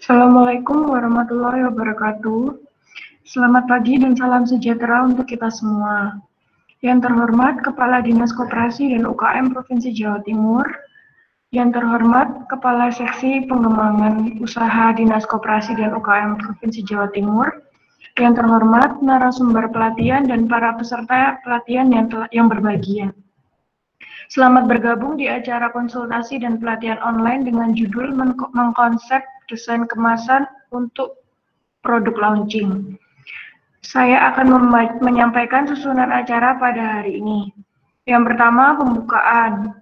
Assalamualaikum warahmatullahi wabarakatuh. Selamat pagi dan salam sejahtera untuk kita semua. Yang terhormat Kepala Dinas Koperasi dan UKM Provinsi Jawa Timur, yang terhormat Kepala Seksi Pengembangan Usaha Dinas Koperasi dan UKM Provinsi Jawa Timur, yang terhormat narasumber pelatihan dan para peserta pelatihan yang berbahagia. Selamat bergabung di acara konsultasi dan pelatihan online dengan judul mengkonsep desain kemasan untuk produk launching. Saya akan menyampaikan susunan acara pada hari ini. Yang pertama, pembukaan.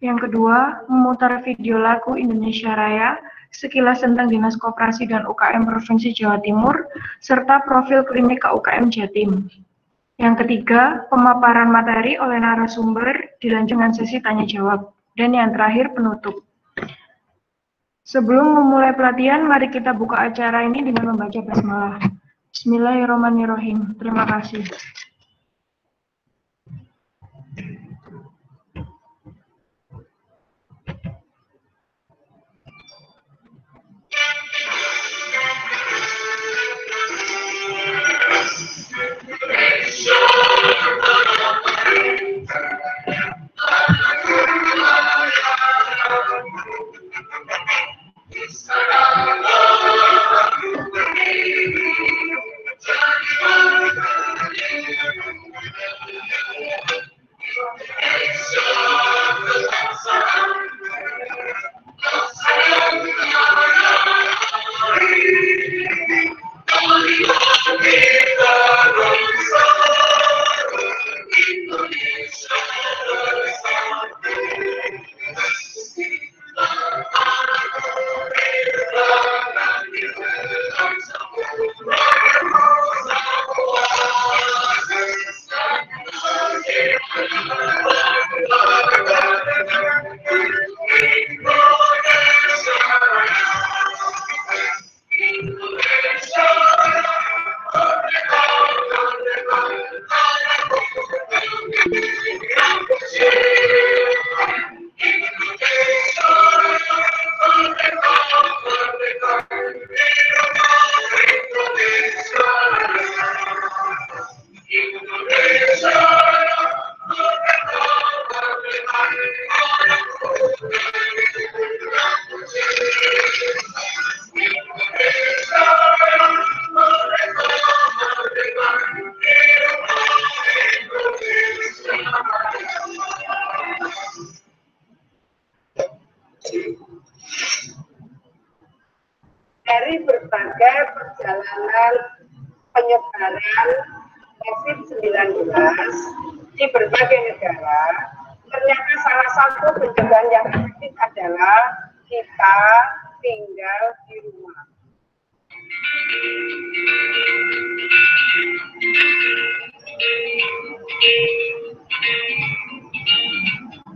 Yang kedua, memutar video lagu Indonesia Raya, sekilas tentang Dinas Koperasi dan UKM Provinsi Jawa Timur, serta profil klinik KUKM Jatim. Yang ketiga, pemaparan materi oleh narasumber dilanjut dengan sesi tanya-jawab. Dan yang terakhir, penutup. Sebelum memulai pelatihan, mari kita buka acara ini dengan membaca basmalah. Bismillahirrahmanirrahim. Terima kasih. Dari berbagai perjalanan penyebaran COVID-19 di berbagai negara, ternyata salah satu pencegahan yang efektif adalah kita tinggal di rumah.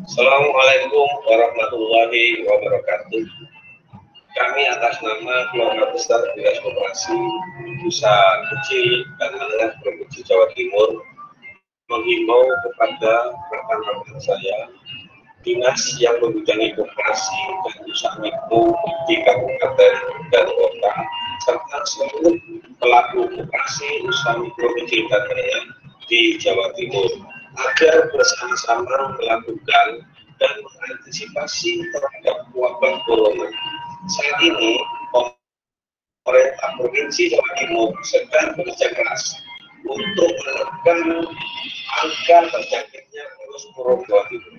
Assalamualaikum warahmatullahi wabarakatuh. Kami atas nama Keluarga Besar Dinas Koperasi Usaha Kecil dan Menengah Provinsi Jawa Timur menghimbau kepada rekan-rekan saya, dinas yang membidangi koperasi dan usaha mikro di kabupaten dan kota, serta seluruh pelaku koperasi usaha mikro kecil dan menengah di Jawa Timur agar bersama-sama melakukan dan mengantisipasi terhadap wabah corona. Saat ini, pemerintah Provinsi Jawa Timur sedang bekerja keras untuk menekan angka terjangkitnya virus corona Jawa Timur.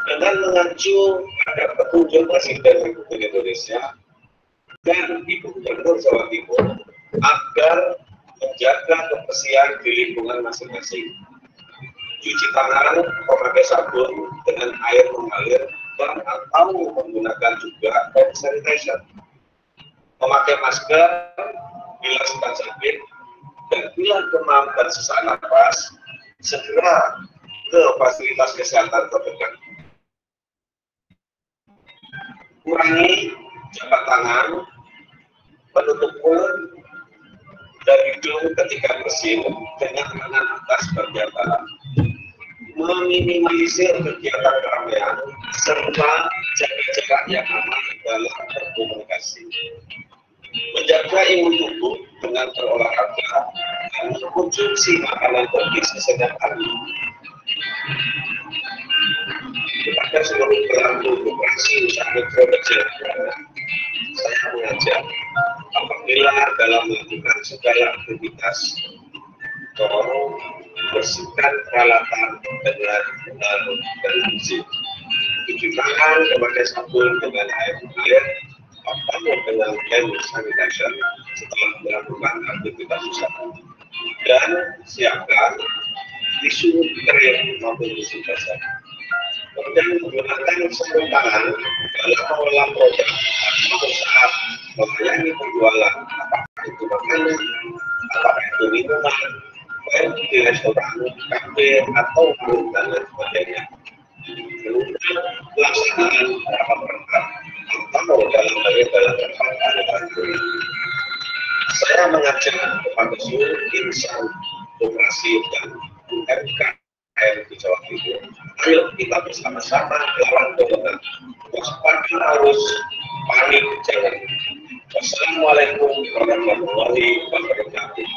Dengan mengacu pada petunjuk Presiden Republik Indonesia dan Ibu Gubernur Jawa Timur agar menjaga kebersihan di lingkungan masing-masing, cuci tangan memakai sabun dengan air mengalir dan atau menggunakan juga hand sanitizer, memakai masker bila sedang sakit, dan bila demam dan sesak nafas segera ke fasilitas kesehatan terdekat. Kurangi jabat tangan, menutup mulut dan hidung ketika bersin dengan tangan atas berjata, meminimalisir kegiatan keramaian serta jaga jarak yang aman dalam berkomunikasi, menjaga imun tubuh dengan berolahraga dan mengkonsumsi makanan bergizi setiap hari. Kepada seluruh pelaku koperasi usaha mikro kecil, saya mengajak apabila dalam melakukan segala aktivitas, tolong bersihkan peralatan dengan benar dan bersih. Cuci tangan memakai sabun dengan air mengalir atau dengan hand sanitizer setelah melakukan aktivitas usaha. Dan siapkan tisu kering maupun tisu basah. Kemudian menggunakan sarung tangan dalam mengolah produk atau saat melayani penjualan, apakah itu makanan, apakah itu minuman, baik di restoran, kafe, atau dan lain sebagainya. Kemudian pelaksanaan rapat perangkat atau dalam tempat saya mengajak kepada seluruh insan koperasi dan UMKM di Jawa Timur, ayo kita bersama-sama melawan corona. Waspada harus, panik jangan. Wassalamualaikum warahmatullahi wabarakatuh.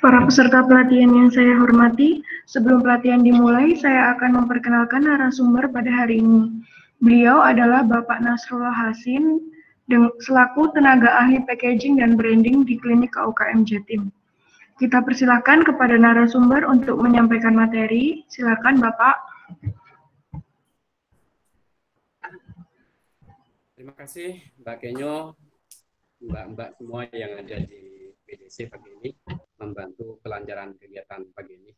Para peserta pelatihan yang saya hormati, sebelum pelatihan dimulai, saya akan memperkenalkan narasumber pada hari ini. Beliau adalah Bapak Nasrullah Hasin, selaku tenaga ahli packaging dan branding di Klinik KUKM Jatim. Kita persilahkan kepada narasumber untuk menyampaikan materi. Silakan Bapak. Terima kasih Mbak Kenyo, Mbak-mbak semua yang ada di PDC pagi ini, membantu kelancaran kegiatan pagi ini.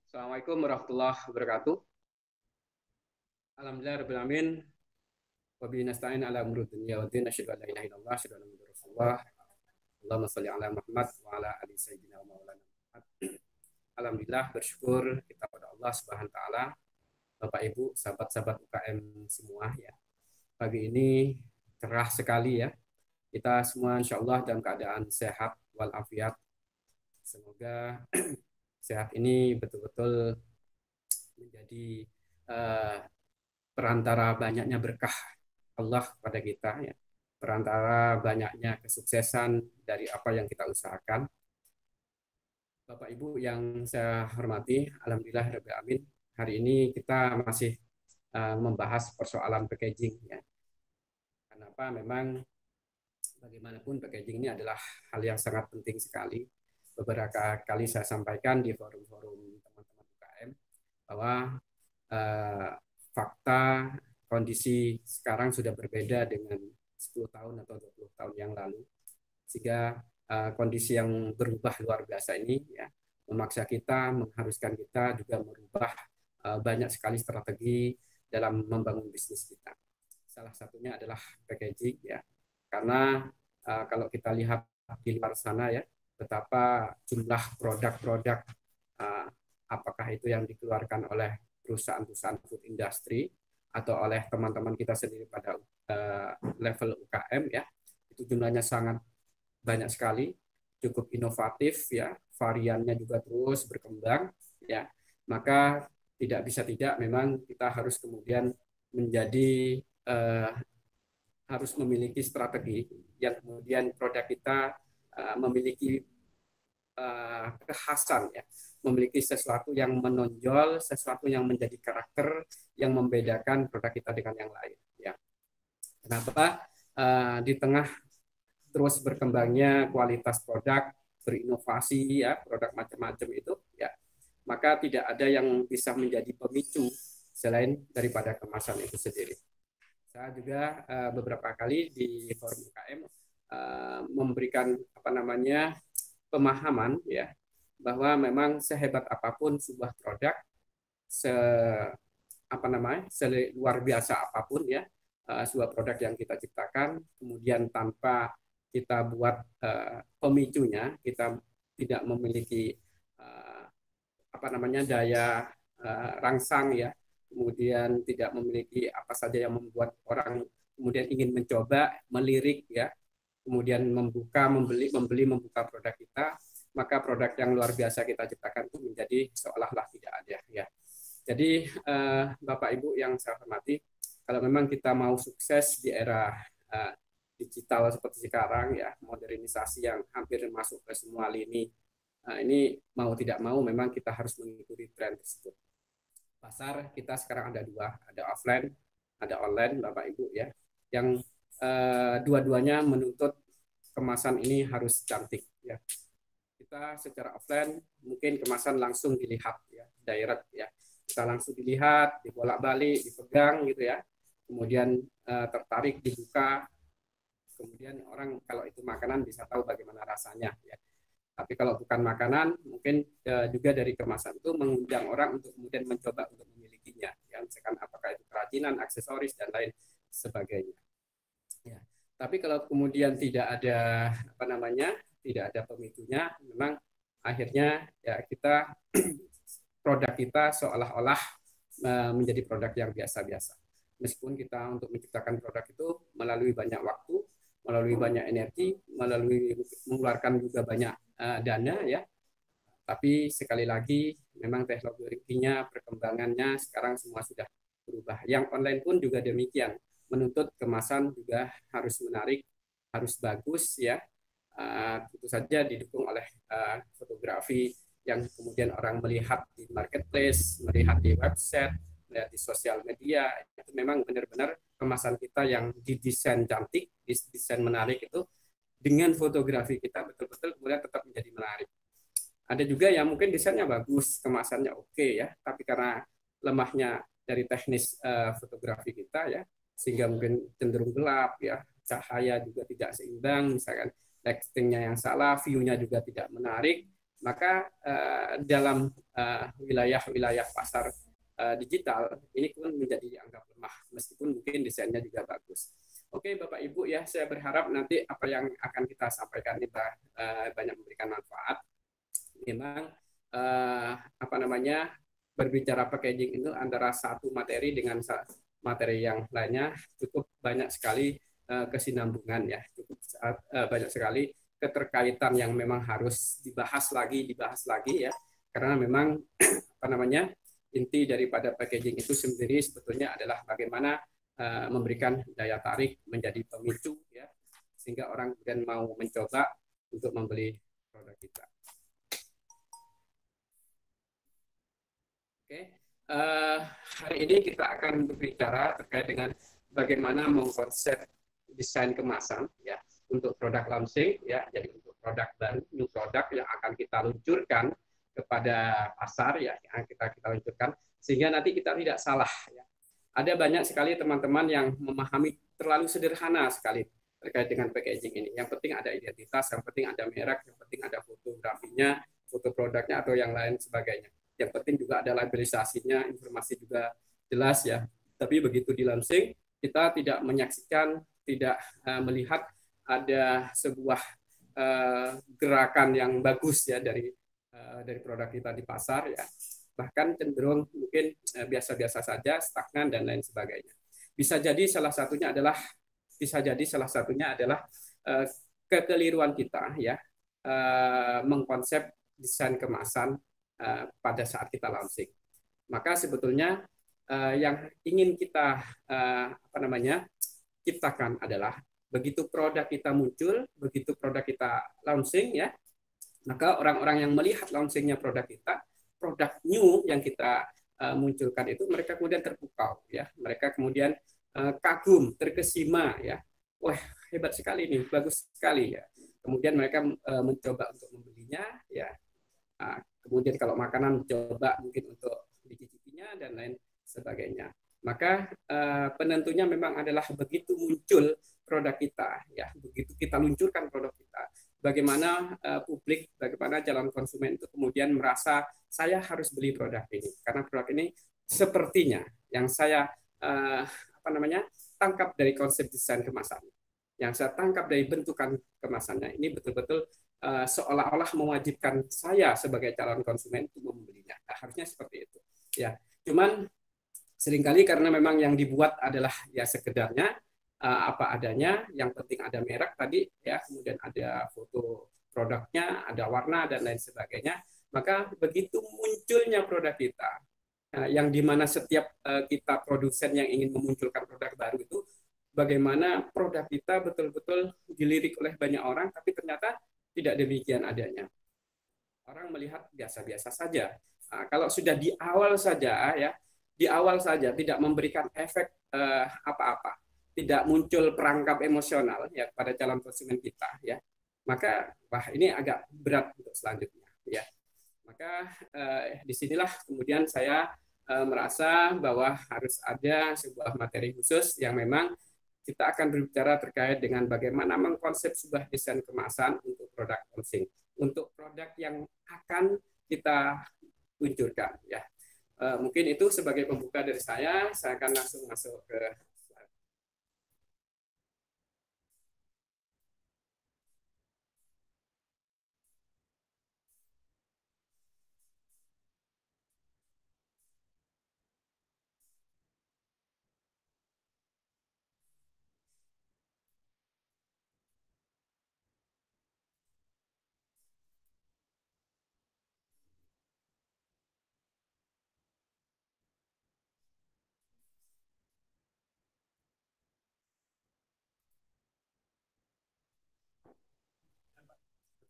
Assalamualaikum warahmatullahi wabarakatuh. Alhamdulillah rabbil alamin. Wa bihi nasta'in ala umuri dunya waddin. Asyhadu an la ilaha illallah, asyhadu anna Muhammadar Rasulullah. Allahumma shalli ala Muhammad wa ala ali sayyidina wa maulana Muhammad. alhamdulillah bersyukur kita pada Allah Subhanahu wa taala, Bapak Ibu, sahabat-sahabat UKM semua ya. Pagi ini cerah sekali ya. Kita semua insya Allah dalam keadaan sehat walafiat. Semoga sehat ini betul-betul menjadi perantara banyaknya berkah Allah kepada kita ya. Perantara banyaknya kesuksesan dari apa yang kita usahakan. Bapak Ibu yang saya hormati, alhamdulillah rabbil alamin. Hari ini kita masih membahas persoalan packaging ya. Kenapa? Memang bagaimanapun packaging ini adalah hal yang sangat penting sekali. Beberapa kali saya sampaikan di forum-forum teman-teman UKM bahwa fakta kondisi sekarang sudah berbeda dengan 10 tahun atau 20 tahun yang lalu. Sehingga kondisi yang berubah luar biasa ini ya memaksa kita, mengharuskan kita juga merubah banyak sekali strategi dalam membangun bisnis kita. Salah satunya adalah packaging ya. Karena kalau kita lihat di luar sana ya, betapa jumlah produk-produk apakah itu yang dikeluarkan oleh perusahaan-perusahaan food industry atau oleh teman-teman kita sendiri pada level UKM ya, itu jumlahnya sangat banyak sekali, cukup inovatif ya, variannya juga terus berkembang ya. Maka tidak bisa tidak memang kita harus kemudian menjadi harus memiliki strategi yang kemudian produk kita memiliki kekhasan ya, memiliki sesuatu yang menonjol, sesuatu yang menjadi karakter yang membedakan produk kita dengan yang lain ya. Kenapa? Di tengah terus berkembangnya kualitas produk, berinovasi ya, produk macam-macam itu ya, maka tidak ada yang bisa menjadi pemicu selain daripada kemasan itu sendiri. Saya juga beberapa kali di forum UKM memberikan pemahaman ya, bahwa memang sehebat apapun sebuah produk, luar biasa apapun ya, sebuah produk yang kita ciptakan, kemudian tanpa kita buat pemicunya, kita tidak memiliki daya rangsang ya, kemudian tidak memiliki apa saja yang membuat orang kemudian ingin mencoba, melirik ya, kemudian membuka produk kita, maka produk yang luar biasa kita ciptakan itu menjadi seolah-olah tidak ada ya. Jadi Bapak Ibu yang saya hormati, kalau memang kita mau sukses di era digital seperti sekarang ya, modernisasi yang hampir masuk ke semua lini, ini mau tidak mau memang kita harus mengikuti tren tersebut. Pasar kita sekarang ada dua, ada offline, ada online, Bapak Ibu ya, yang dua-duanya menuntut kemasan ini harus cantik ya. Kita secara offline mungkin kemasan langsung dilihat ya, direct ya, kita langsung dilihat, dibolak-balik, dipegang gitu ya, kemudian tertarik, dibuka, kemudian orang kalau itu makanan bisa tahu bagaimana rasanya ya. Tapi kalau bukan makanan, mungkin juga dari kemasan itu mengundang orang untuk kemudian mencoba untuk memilikinya ya, misalkan apakah itu kerajinan, aksesoris dan lain sebagainya ya. Tapi kalau kemudian tidak ada tidak ada pemicunya, memang akhirnya ya kita produk kita seolah-olah menjadi produk yang biasa-biasa. Meskipun kita untuk menciptakan produk itu melalui banyak waktu, melalui banyak energi, melalui mengeluarkan juga banyak dana ya. Tapi sekali lagi memang teknologinya, perkembangannya sekarang semua sudah berubah. Yang online pun juga demikian, menuntut kemasan juga harus menarik, harus bagus ya. Tentu saja didukung oleh fotografi yang kemudian orang melihat di marketplace, melihat di website, melihat di sosial media, itu memang benar-benar kemasan kita yang didesain cantik, didesain menarik itu dengan fotografi kita betul-betul kemudian tetap menjadi menarik. Ada juga yang mungkin desainnya bagus, kemasannya oke ya, tapi karena lemahnya dari teknis fotografi kita ya, sehingga mungkin cenderung gelap ya, cahaya juga tidak seimbang, misalkan lightingnya yang salah, view-nya juga tidak menarik, maka dalam wilayah-wilayah pasar digital ini pun menjadi dianggap lemah, meskipun mungkin desainnya juga bagus. Oke Bapak Ibu ya, saya berharap nanti apa yang akan kita sampaikan ini banyak memberikan manfaat. Memang apa namanya, berbicara packaging itu antara satu materi dengan materi yang lainnya cukup banyak sekali kesinambungan ya, cukup banyak sekali keterkaitan yang memang harus dibahas lagi ya, karena memang apa namanya, inti daripada packaging itu sendiri sebetulnya adalah bagaimana memberikan daya tarik menjadi pemicu ya, sehingga orang kemudian mau mencoba untuk membeli produk kita. Oke, hari ini kita akan berbicara terkait dengan bagaimana mengkonsep desain kemasan ya untuk produk launching ya, jadi untuk produk baru, new produk yang akan kita luncurkan kepada pasar ya, yang kita luncurkan sehingga nanti kita tidak salah ya. Ada banyak sekali teman-teman yang memahami terlalu sederhana sekali terkait dengan packaging ini. Yang penting ada identitas, yang penting ada merek, yang penting ada fotografinya, foto produknya atau yang lain sebagainya. Yang penting juga ada labelisasinya, informasi juga jelas ya. Tapi begitu di launching, kita tidak menyaksikan, tidak melihat ada sebuah gerakan yang bagus ya dari produk kita di pasar ya. Bahkan cenderung mungkin biasa-biasa saja, stagnan dan lain sebagainya. Bisa jadi salah satunya adalah kekeliruan kita ya, mengkonsep desain kemasan pada saat kita launching. Maka sebetulnya yang ingin kita apa namanya, ciptakan adalah begitu produk kita muncul, begitu produk kita launching ya, maka orang-orang yang melihat launchingnya produk kita, produk new yang kita munculkan itu, mereka kemudian terpukau ya, mereka kemudian kagum, terkesima ya, wah hebat sekali nih, bagus sekali ya. Kemudian mereka mencoba untuk membelinya ya. Kemudian kalau makanan coba mungkin untuk dicicipinya dan lain sebagainya. Maka penentunya memang adalah begitu muncul produk kita ya, begitu kita luncurkan produk kita, bagaimana publik, bagaimana calon konsumen itu kemudian merasa saya harus beli produk ini karena produk ini sepertinya yang saya apa namanya, tangkap dari konsep desain kemasan, yang saya tangkap dari bentukan kemasannya ini betul-betul seolah-olah mewajibkan saya sebagai calon konsumen untuk membelinya. Nah, harusnya seperti itu ya. Cuman seringkali karena memang yang dibuat adalah ya sekedarnya apa adanya, yang penting ada merek tadi ya, kemudian ada foto produknya, ada warna dan lain sebagainya, maka begitu munculnya produk kita yang dimana setiap kita produsen yang ingin memunculkan produk baru itu, bagaimana produk kita betul-betul dilirik oleh banyak orang, tapi ternyata tidak demikian adanya. Orang melihat biasa-biasa saja. Nah, kalau sudah di awal saja ya, di awal saja tidak memberikan efek apa-apa, tidak muncul perangkap emosional ya pada calon konsumen kita ya, maka wah ini agak berat untuk selanjutnya ya. Maka disinilah kemudian saya merasa bahwa harus ada sebuah materi khusus yang memang kita akan berbicara terkait dengan bagaimana mengkonsep sebuah desain kemasan untuk produk launching, untuk produk yang akan kita luncurkan ya. Mungkin itu sebagai pembuka dari saya akan langsung masuk ke slide.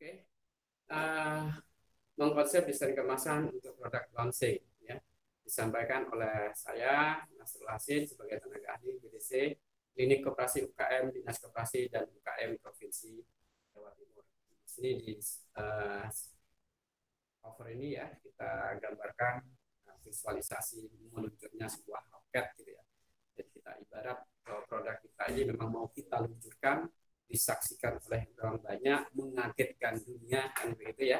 Oke. Mengkonsep desain kemasan untuk produk launching ya, disampaikan oleh saya Nasrul Hasin sebagai tenaga ahli BDC Klinik Koperasi UKM Dinas Koperasi dan UKM Provinsi Jawa Timur. Di sini di cover ini ya kita gambarkan visualisasi meluncurnya sebuah roket gitu ya. Jadi kita ibarat produk kita ini memang mau kita luncurkan, disaksikan oleh orang banyak, mengagetkan dunia kan begitu ya,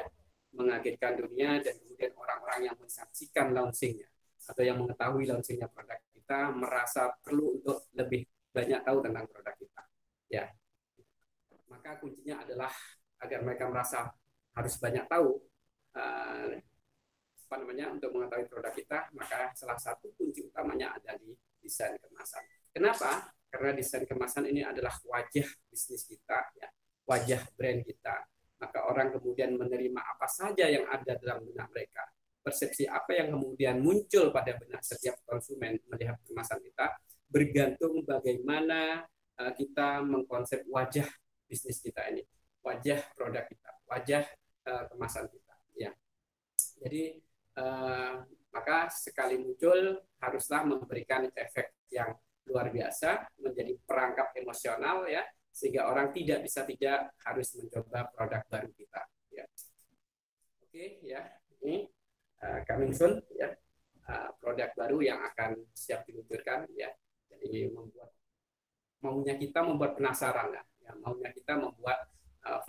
mengagetkan dunia, dan kemudian orang-orang yang menyaksikan launchingnya atau yang mengetahui launchingnya produk kita merasa perlu untuk lebih banyak tahu tentang produk kita ya. Maka kuncinya adalah agar mereka merasa harus banyak tahu, untuk mengetahui produk kita, maka salah satu kunci utamanya ada di desain kemasan. Kenapa? Karena desain kemasan ini adalah wajah bisnis kita, ya, wajah brand kita. Maka orang kemudian menerima apa saja yang ada dalam benak mereka. Persepsi apa yang kemudian muncul pada benak setiap konsumen melihat kemasan kita bergantung bagaimana kita mengkonsep wajah bisnis kita ini, wajah produk kita, wajah kemasan kita. Ya. Jadi maka sekali muncul haruslah memberikan efek yang luar biasa, menjadi perangkap emosional, ya, sehingga orang tidak bisa tidak harus mencoba produk baru kita. Ya. Oke, ya, ini coming soon, ya, produk baru yang akan siap diluncurkan, ya. Jadi maunya kita membuat penasaran, ya, maunya kita membuat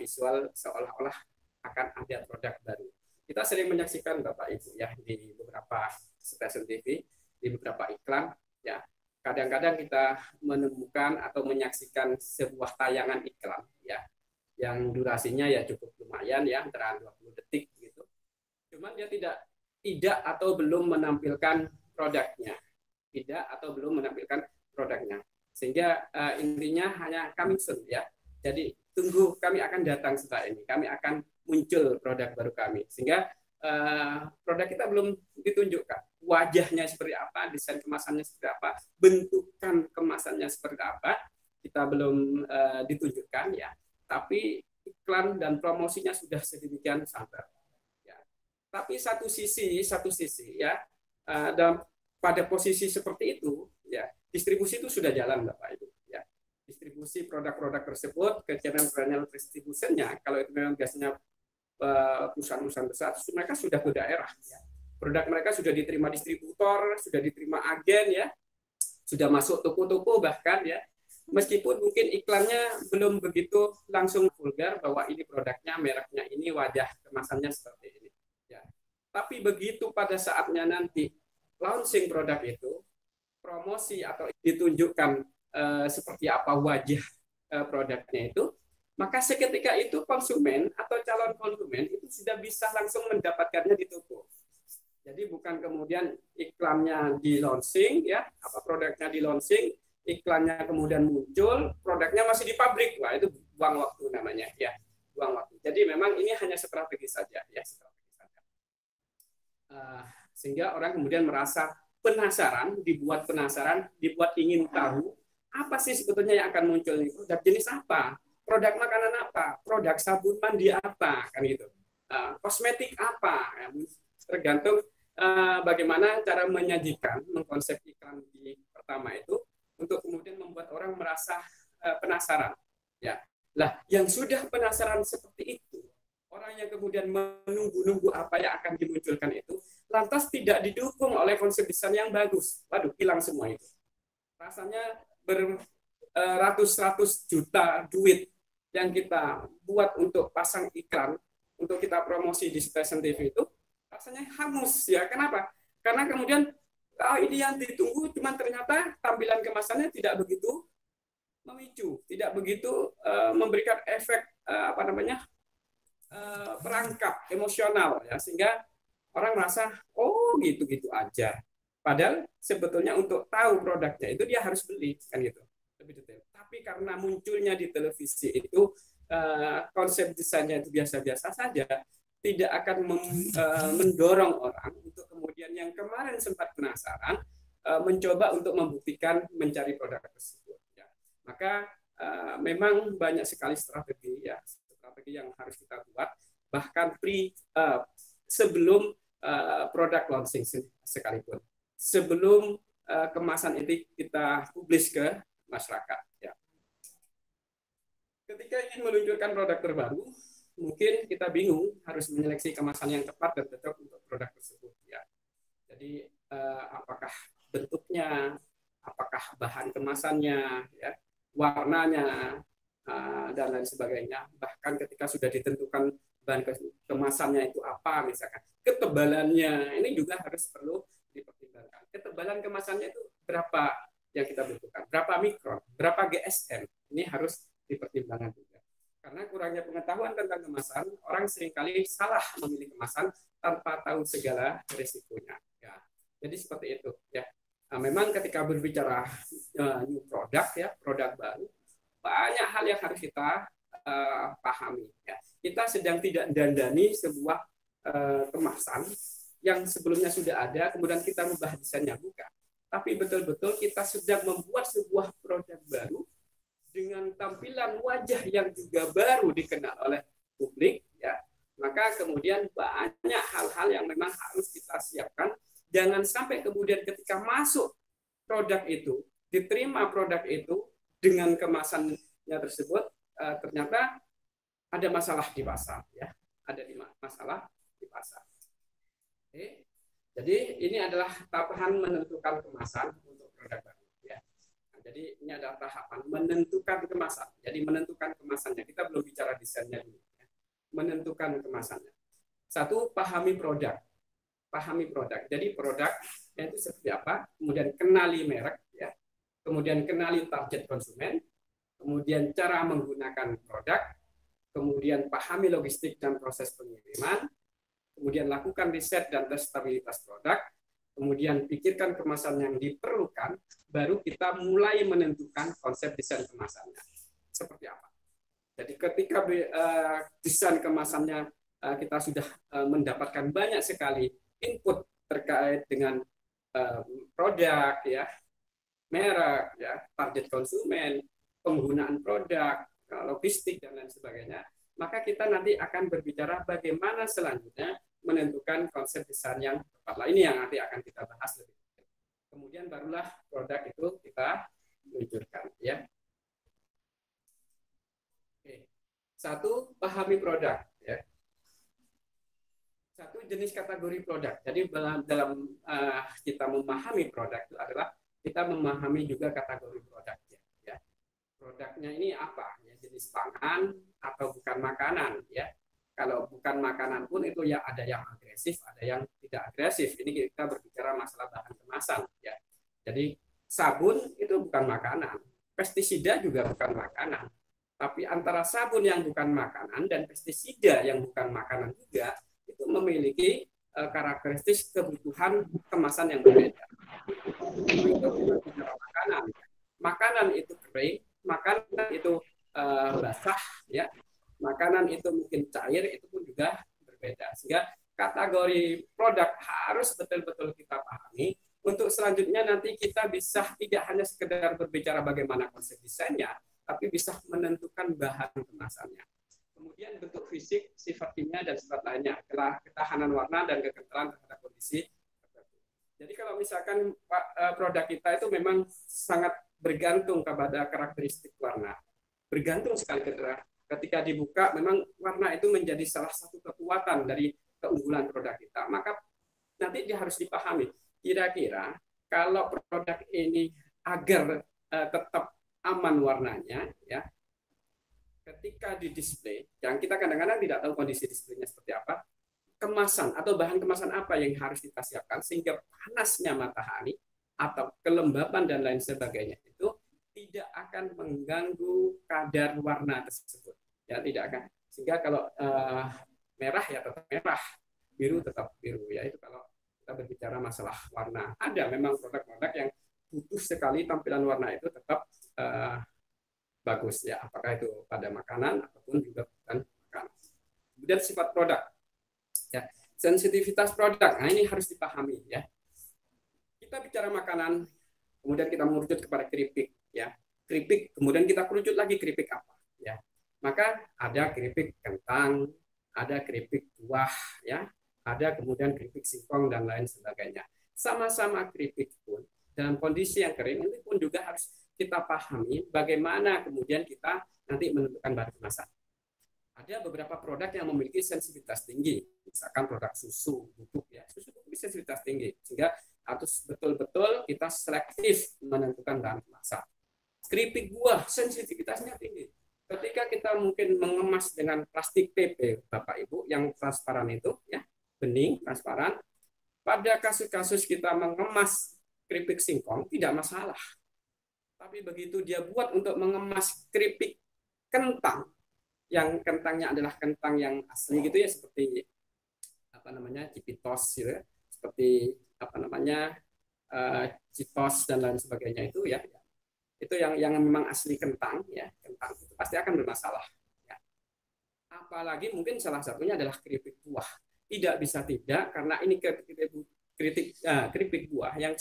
visual seolah-olah akan ada produk baru. Kita sering menyaksikan Bapak Ibu, ya, di beberapa stasiun TV, di beberapa iklan, ya. Kadang-kadang kita menemukan atau menyaksikan sebuah tayangan iklan, ya, yang durasinya ya cukup lumayan, ya, antara 20 detik gitu. Cuman dia tidak atau belum menampilkan produknya. Tidak atau belum menampilkan produknya. Sehingga intinya hanya coming soon, ya. Jadi tunggu, kami akan datang setelah ini. Kami akan muncul produk baru kami. Sehingga produk kita belum ditunjukkan. Wajahnya seperti apa, desain kemasannya seperti apa, bentukan kemasannya seperti apa, kita belum ditunjukkan, ya. Tapi iklan dan promosinya sudah sedemikian santer. Ya. Tapi satu sisi, ya, dan pada posisi seperti itu, ya, distribusi itu sudah jalan, Bapak Ibu. Ya. Distribusi produk-produk tersebut ke channel distribusinya, kalau itu memang biasanya perusahaan-perusahaan besar, mereka sudah ke daerah. Ya. Produk mereka sudah diterima distributor, sudah diterima agen, ya, sudah masuk toko-toko bahkan, ya. Meskipun mungkin iklannya belum begitu langsung vulgar bahwa ini produknya, mereknya ini, wajah kemasannya seperti ini. Ya. Tapi begitu pada saatnya nanti launching produk itu, promosi atau ditunjukkan seperti apa wajah produknya itu, maka seketika itu konsumen atau calon konsumen itu sudah bisa langsung mendapatkannya di toko. Jadi bukan kemudian iklannya di launching, ya, apa produknya di launching, iklannya kemudian muncul, produknya masih di pabrik. Wah, itu buang waktu namanya, ya, buang waktu. Jadi memang ini hanya strategi saja, ya, strategi saja. Sehingga orang kemudian merasa penasaran, dibuat ingin tahu apa sih sebetulnya yang akan muncul ini, produk jenis apa, produk makanan apa, produk sabun mandi apa, kan gitu, kosmetik apa, ya, tergantung bagaimana cara menyajikan, mengkonsep iklan di pertama itu untuk kemudian membuat orang merasa penasaran. Ya, lah yang sudah penasaran seperti itu, orang yang kemudian menunggu-nunggu apa yang akan dimunculkan itu, lantas tidak didukung oleh konsep desain yang bagus. Waduh, hilang semua itu. Rasanya beratus-ratus juta duit yang kita buat untuk pasang iklan, untuk kita promosi di stasiun TV itu, rasanya hangus, ya. Kenapa? Karena kemudian ini yang ditunggu, cuma ternyata tampilan kemasannya tidak begitu memicu, tidak begitu memberikan efek perangkap emosional, ya, sehingga orang merasa oh gitu-gitu aja. Padahal sebetulnya untuk tahu produknya itu dia harus beli, kan gitu, lebih detail. Tapi karena munculnya di televisi itu konsep desainnya itu biasa-biasa saja, tidak akan mendorong orang untuk kemudian yang kemarin sempat penasaran mencoba untuk membuktikan mencari produk tersebut. Ya. Maka memang banyak sekali strategi, ya, strategi yang harus kita buat bahkan sebelum produk launching sekalipun, sebelum kemasan itu kita publis ke masyarakat. Ya. Ketika ingin meluncurkan produk terbaru, mungkin kita bingung harus menyeleksi kemasan yang tepat dan cocok untuk produk tersebut. Ya. Jadi apakah bentuknya, apakah bahan kemasannya, ya, warnanya, dan lain sebagainya. Bahkan ketika sudah ditentukan bahan kemasannya itu apa, misalkan ketebalannya, ini juga harus perlu dipertimbangkan. Ketebalan kemasannya itu berapa yang kita butuhkan, berapa mikron, berapa GSM, ini harus dipertimbangkan juga. Karena kurangnya pengetahuan tentang kemasan, orang seringkali salah memilih kemasan tanpa tahu segala risikonya. Ya, jadi seperti itu. Ya, nah, memang ketika berbicara new product, ya produk baru, banyak hal yang harus kita pahami. Ya, kita sedang tidak dandani sebuah kemasan yang sebelumnya sudah ada, kemudian kita merubah desainnya, bukan. Tapi betul-betul kita sedang membuat sebuah produk baru dengan tampilan wajah yang juga baru dikenal oleh publik, ya, maka kemudian banyak hal-hal yang memang harus kita siapkan. Jangan sampai kemudian ketika masuk produk itu, diterima produk itu dengan kemasannya tersebut, ternyata ada masalah di pasar, ya, ada masalah di pasar. Oke. Jadi ini adalah tahapan menentukan kemasan untuk produk baru. Jadi ini adalah tahapan menentukan kemasan. Jadi menentukan kemasannya. Kita belum bicara desainnya dulu. Ya. Menentukan kemasannya. Satu, pahami produk. Pahami produk. Jadi produk itu seperti apa? Kemudian kenali merek. Ya. Kemudian kenali target konsumen. Kemudian cara menggunakan produk. Kemudian pahami logistik dan proses pengiriman. Kemudian lakukan riset dan tes stabilitas produk. Kemudian pikirkan kemasan yang diperlukan, baru kita mulai menentukan konsep desain kemasannya. Seperti apa? Jadi ketika desain kemasannya kita sudah mendapatkan banyak sekali input terkait dengan produk, ya, merek, ya, target konsumen, penggunaan produk, logistik, dan lain sebagainya, maka kita nanti akan berbicara bagaimana selanjutnya menentukan konsep desain yang tepat. Ini yang nanti akan kita bahas lebih. Kemudian barulah produk itu kita luncurkan, ya. Oke. Satu, pahami produk, ya. Satu, jenis kategori produk. Jadi dalam kita memahami produk itu adalah kita memahami juga kategori produknya, ya. Produknya ini apa? Ya, jenis pangan atau bukan makanan, ya. Kalau bukan makanan pun itu ya ada yang agresif, ada yang tidak agresif. Ini kita berbicara masalah bahan kemasan, ya. Jadi sabun itu bukan makanan, pestisida juga bukan makanan. Tapi antara sabun yang bukan makanan dan pestisida yang bukan makanan juga itu memiliki karakteristik kebutuhan kemasan yang berbeda. Itu bicara makanan. Makanan itu kering, makanan itu basah, ya. Makanan itu mungkin cair, itu pun juga berbeda. Sehingga kategori produk harus betul-betul kita pahami. Untuk selanjutnya nanti kita bisa tidak hanya sekedar berbicara bagaimana konsep desainnya, tapi bisa menentukan bahan kemasannya. Kemudian bentuk fisik, sifat kimia, dan sifat lainnya. Ketahanan warna dan kekentalan terhadap kondisi tertentu. Jadi kalau misalkan produk kita itu memang sangat bergantung kepada karakteristik warna. Bergantung sekali ketika dibuka, memang warna itu menjadi salah satu kekuatan dari keunggulan produk kita. Maka nanti dia harus dipahami, kira-kira kalau produk ini agar tetap aman warnanya, ya, ketika di display, yang kita kadang-kadang tidak tahu kondisi displaynya seperti apa, kemasan atau bahan kemasan apa yang harus kita siapkan sehingga panasnya matahari atau kelembapan dan lain sebagainya itu tidak akan mengganggu kadar warna tersebut, ya, tidak akan. Sehingga kalau merah ya tetap merah, biru tetap biru, ya. Itu kalau kita berbicara masalah warna. Ada memang produk-produk yang butuh sekali tampilan warna itu tetap bagus, ya, apakah itu pada makanan ataupun juga bukan makanan. Kemudian sifat produk, ya, sensitivitas produk. Nah, ini harus dipahami, ya. Kita bicara makanan, kemudian kita merujuk kepada keripik, ya. Keripik, kemudian kita kerucut lagi keripik apa, ya. Maka ada keripik kentang, ada keripik buah, ya. Ada kemudian keripik singkong dan lain sebagainya. Sama-sama keripik pun dalam kondisi yang kering itu pun juga harus kita pahami bagaimana kemudian kita nanti menentukan bahan kemasan. Ada beberapa produk yang memiliki sensitivitas tinggi, misalkan produk susu bubuk, ya. Susu bubuk sensitivitas tinggi, sehingga harus betul-betul kita selektif menentukan bahan kemasan. Keripik buah sensitivitasnya tinggi. Ketika kita mungkin mengemas dengan plastik PP, Bapak Ibu, yang transparan itu, ya, bening, transparan, pada kasus-kasus kita mengemas keripik singkong tidak masalah. Tapi begitu dia buat untuk mengemas keripik kentang, yang kentangnya adalah kentang yang asli gitu ya, seperti apa namanya Cipitos gitu ya, seperti apa namanya Citos dan lain sebagainya itu ya, itu yang memang asli kentang ya, kentang itu pasti akan bermasalah ya. Apalagi mungkin salah satunya adalah keripik buah, tidak bisa tidak karena ini keripik buah yang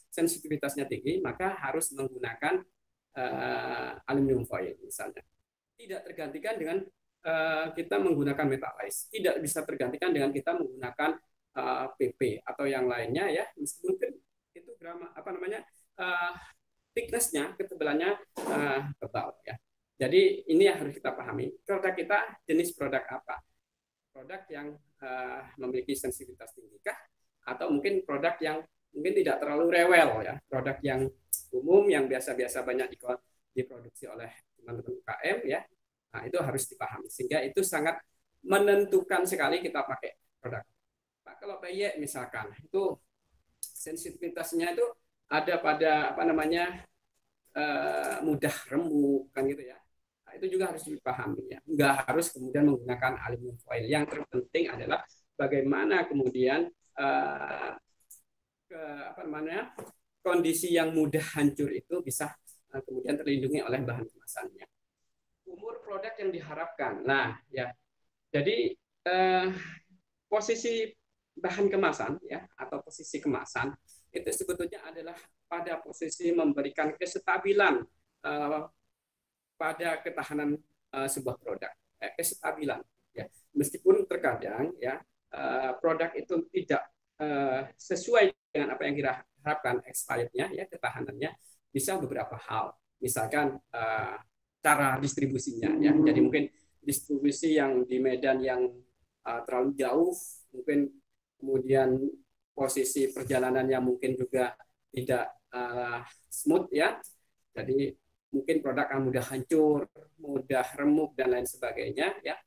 sensitivitasnya tinggi, maka harus menggunakan aluminium foil misalnya. Tidak tergantikan dengan kita menggunakan metalize, tidak bisa tergantikan dengan kita menggunakan PP atau yang lainnya ya, meskipun itu apa namanya thickness-nya, ketebalannya tebal ya. Jadi ini yang harus kita pahami. Produk kita jenis produk apa? Produk yang memiliki sensitivitas tinggi kah? Atau mungkin produk yang mungkin tidak terlalu rewel ya, produk yang umum yang biasa-biasa banyak diproduksi oleh teman-teman UKM ya. Nah, itu harus dipahami sehingga itu sangat menentukan sekali kita pakai produk. Pak, kalau PY misalkan itu sensitivitasnya itu ada pada apa namanya mudah remuk kan gitu ya. Nah, itu juga harus dipahami ya. Nggak harus kemudian menggunakan aluminium foil. Yang terpenting adalah bagaimana kemudian apa namanya kondisi yang mudah hancur itu bisa kemudian terlindungi oleh bahan kemasannya. Umur produk yang diharapkan. Nah, ya. Jadi posisi bahan kemasan ya atau posisi kemasan itu sebetulnya adalah pada posisi memberikan kestabilan pada ketahanan sebuah produk, kestabilan ya. Meskipun terkadang ya produk itu tidak sesuai dengan apa yang kita harapkan, expirednya ya, ketahanannya bisa beberapa hal. Misalkan cara distribusinya ya. Jadi mungkin distribusi yang di medan yang terlalu jauh, mungkin kemudian posisi perjalanannya mungkin juga tidak smooth ya. Jadi mungkin produk akan mudah hancur, mudah remuk dan lain sebagainya ya.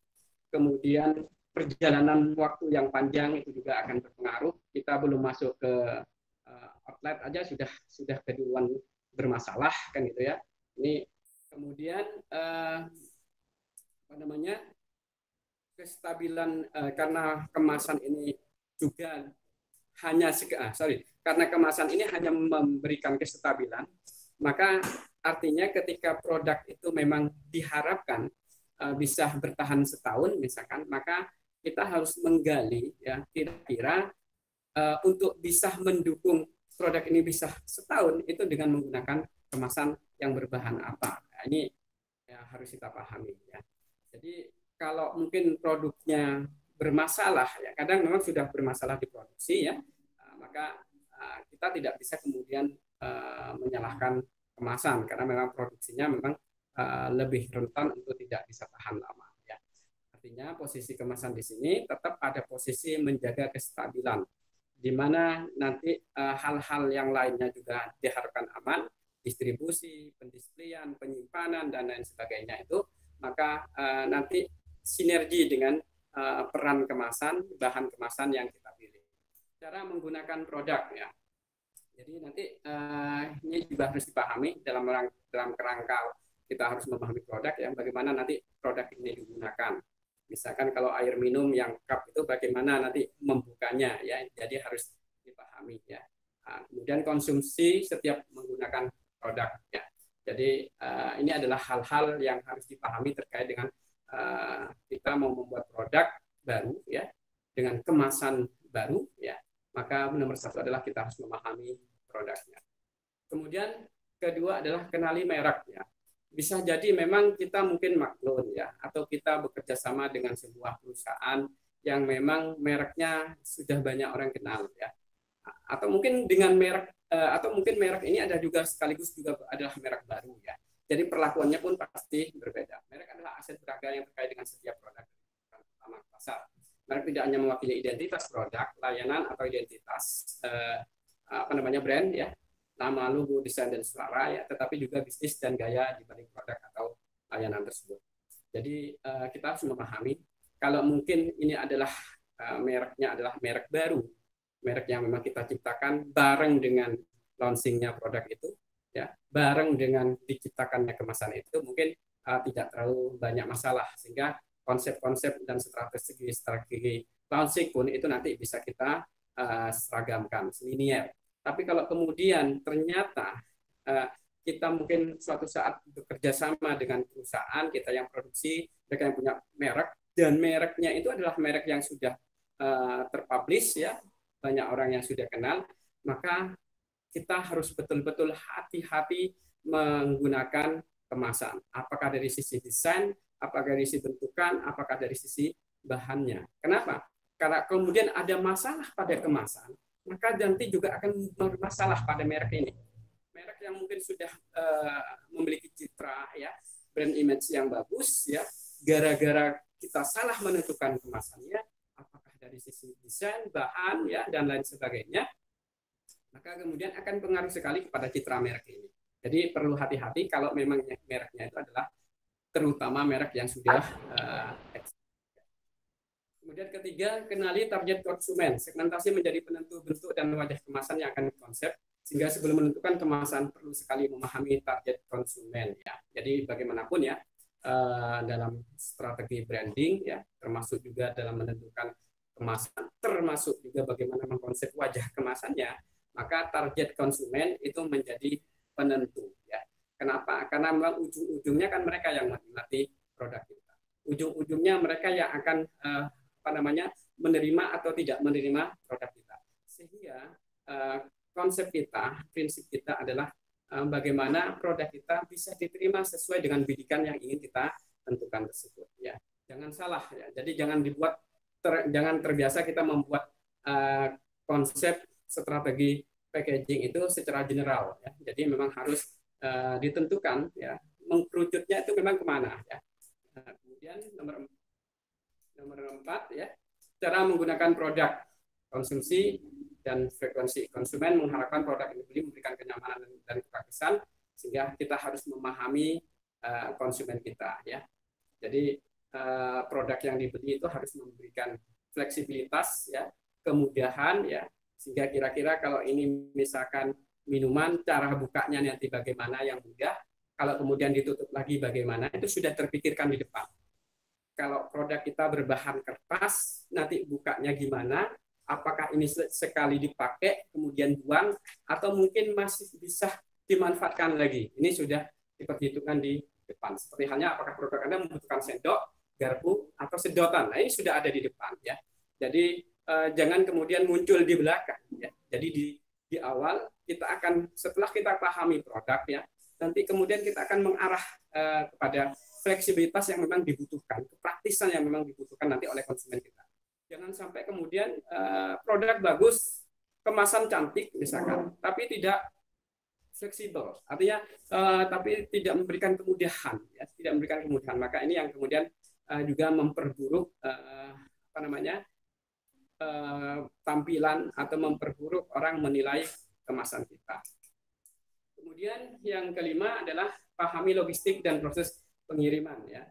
Kemudian perjalanan waktu yang panjang itu juga akan berpengaruh. Kita belum masuk ke outlet aja sudah keduluan bermasalah kan gitu ya. Ini kemudian apa namanya kestabilan karena kemasan ini juga karena kemasan ini hanya memberikan kestabilan, maka artinya ketika produk itu memang diharapkan bisa bertahan setahun misalkan, maka kita harus menggali ya kira-kira untuk bisa mendukung produk ini bisa setahun itu dengan menggunakan kemasan yang berbahan apa. Nah, ini ya harus kita pahami ya. Jadi kalau mungkin produknya bermasalah ya, kadang memang sudah bermasalah di produksi ya, maka kita tidak bisa kemudian menyalahkan kemasan karena memang produksinya memang lebih rentan untuk tidak bisa tahan lama ya. Artinya posisi kemasan di sini tetap ada posisi menjaga kestabilan, di mana nanti hal-hal yang lainnya juga diharapkan aman, distribusi, pendisplean, penyimpanan dan lain sebagainya itu, maka nanti sinergi dengan peran kemasan, bahan kemasan yang kita pilih. Cara menggunakan produk ya. Jadi nanti ini juga harus dipahami dalam kerangka kita harus memahami produk ya, bagaimana nanti produk ini digunakan. Misalkan kalau air minum yang cup itu bagaimana nanti membukanya ya, jadi harus dipahami ya. Kemudian konsumsi setiap menggunakan produk ya. Jadi ini adalah hal-hal yang harus dipahami terkait dengan kita mau membuat produk baru ya dengan kemasan baru ya, maka nomor satu adalah kita harus memahami produknya. Kemudian kedua adalah kenali merek ya. Bisa jadi memang kita mungkin maklun ya, atau kita bekerja sama dengan sebuah perusahaan yang memang mereknya sudah banyak orang kenal ya, atau mungkin dengan merek atau mungkin merek ini ada juga sekaligus juga adalah merek baru ya. Jadi perlakuannya pun pasti berbeda. Merek adalah aset berharga yang terkait dengan setiap produk utama pasar. Merek tidak hanya mewakili identitas produk, layanan atau identitas brand ya, nama, logo, desain dan selera ya, tetapi juga bisnis dan gaya di balik produk atau layanan tersebut. Jadi kita harus memahami kalau mungkin ini adalah mereknya adalah merek baru, merek yang memang kita ciptakan bareng dengan launchingnya produk itu ya, bareng dengan diciptakannya kemasan itu, mungkin tidak terlalu banyak masalah, sehingga konsep-konsep dan strategi launching pun itu nanti bisa kita seragamkan, linier. Tapi kalau kemudian ternyata kita mungkin suatu saat bekerja sama dengan perusahaan kita yang produksi, mereka yang punya merek, dan mereknya itu adalah merek yang sudah terpublish, ya, banyak orang yang sudah kenal, maka kita harus betul-betul hati-hati menggunakan kemasan. Apakah dari sisi desain, apakah dari sisi bentukan, apakah dari sisi bahannya. Kenapa? Karena kemudian ada masalah pada kemasan, maka nanti juga akan bermasalah pada merek ini. Merek yang mungkin sudah memiliki citra, ya, brand image yang bagus, ya, gara-gara kita salah menentukan kemasannya, apakah dari sisi desain, bahan, ya, dan lain sebagainya, maka kemudian akan pengaruh sekali kepada citra merek ini. Jadi perlu hati-hati kalau memang mereknya itu adalah terutama merek yang sudah Kemudian ketiga, kenali target konsumen. Segmentasi menjadi penentu bentuk dan wajah kemasan yang akan dikonsep, sehingga sebelum menentukan kemasan perlu sekali memahami target konsumen, ya. Jadi bagaimanapun, ya, dalam strategi branding, ya, termasuk juga dalam menentukan kemasan, termasuk juga bagaimana mengkonsep wajah kemasannya, maka target konsumen itu menjadi penentu, ya. Kenapa? Karena memang ujung-ujungnya kan mereka yang menikmati produk kita. Ujung-ujungnya mereka yang akan menerima atau tidak menerima produk kita. Sehingga konsep kita, prinsip kita adalah bagaimana produk kita bisa diterima sesuai dengan bidikan yang ingin kita tentukan tersebut, ya. Jangan salah, ya. Jadi jangan terbiasa kita membuat konsep strategi packaging itu secara general, ya. Jadi memang harus ditentukan, ya, mengkerucutnya itu memang kemana, ya. Kemudian nomor 4, ya, cara menggunakan produk konsumsi dan frekuensi konsumen mengharapkan produk yang dibeli memberikan kenyamanan dan kesan, sehingga kita harus memahami konsumen kita, ya. Jadi produk yang dibeli itu harus memberikan fleksibilitas, ya, kemudahan, ya, sehingga kira-kira kalau ini misalkan minuman, cara bukanya nanti bagaimana yang mudah, kalau kemudian ditutup lagi bagaimana, itu sudah terpikirkan di depan. Kalau produk kita berbahan kertas, nanti bukanya gimana, apakah ini sekali dipakai, kemudian buang, atau mungkin masih bisa dimanfaatkan lagi. Ini sudah diperhitungkan di depan. Seperti halnya apakah produk Anda membutuhkan sendok, garpu, atau sedotan. Nah, ini sudah ada di depan, ya. Jadi jangan kemudian muncul di belakang, ya. Jadi di awal kita akan, setelah kita pahami produk, ya, nanti kemudian kita akan mengarah kepada fleksibilitas yang memang dibutuhkan, kepraktisan yang memang dibutuhkan nanti oleh konsumen kita. Jangan sampai kemudian produk bagus, kemasan cantik misalkan, tapi tidak fleksibel, artinya tapi tidak memberikan kemudahan, ya, tidak memberikan kemudahan. Maka ini yang kemudian juga memperburuk tampilan atau memperburuk orang menilai kemasan kita. Kemudian yang kelima adalah pahami logistik dan proses pengiriman, ya.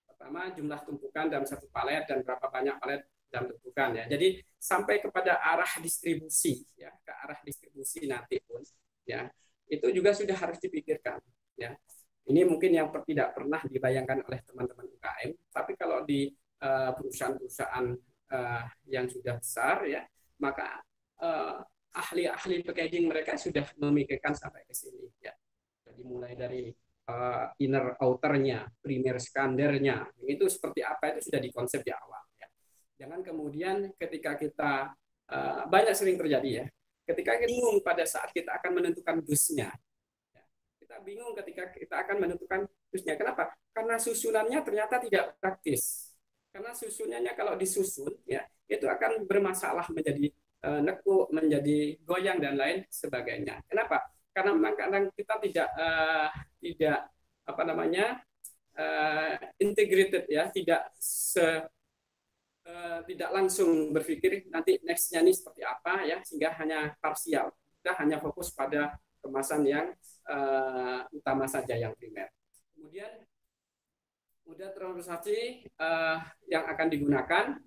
Pertama, jumlah tumpukan dalam satu palet dan berapa banyak palet dalam tumpukan, ya. Jadi sampai kepada arah distribusi, ya, ke arah distribusi nanti pun, ya, itu juga sudah harus dipikirkan, ya. Ini mungkin yang tidak pernah dibayangkan oleh teman-teman UKM, tapi kalau di perusahaan-perusahaan yang sudah besar, ya, maka ahli-ahli packaging mereka sudah memikirkan sampai ke sini, ya. Jadi mulai dari inner outernya, primer skandernya, itu seperti apa itu sudah dikonsep di awal, ya. Jangan kemudian ketika kita banyak sering terjadi, ya, ketika kita bingung pada saat kita akan menentukan dusnya, ya. Kita bingung ketika kita akan menentukan dusnya. Kenapa? Karena susunannya ternyata tidak praktis. Karena susunannya kalau disusun, ya, itu akan bermasalah, menjadi nekuk, menjadi goyang dan lain sebagainya. Kenapa? Karena memang kadang kita tidak integrated, ya, tidak langsung berpikir nanti nextnya ini seperti apa, ya, sehingga hanya parsial. Kita hanya fokus pada kemasan yang utama saja, yang primer. Kemudian mudah transaksi yang akan digunakan,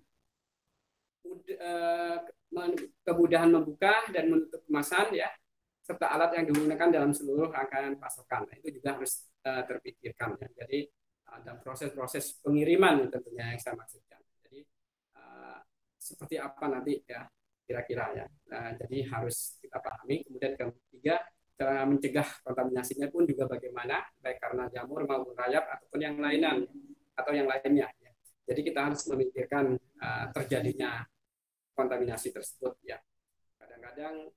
kemudahan membuka dan menutup kemasan, ya, serta alat yang digunakan dalam seluruh rangkaian pasokan. Nah, itu juga harus terpikirkan ya. Jadi ada proses-proses pengiriman tentunya yang saya maksudkan. Jadi seperti apa nanti ya kira-kira ya. Nah, jadi harus kita pahami. Kemudian ketiga, cara mencegah kontaminasinya pun juga bagaimana, baik karena jamur maupun rayap ataupun yang lainnya atau yang lainnya. Ya. Jadi kita harus memikirkan terjadinya kontaminasi tersebut ya. Kadang-kadang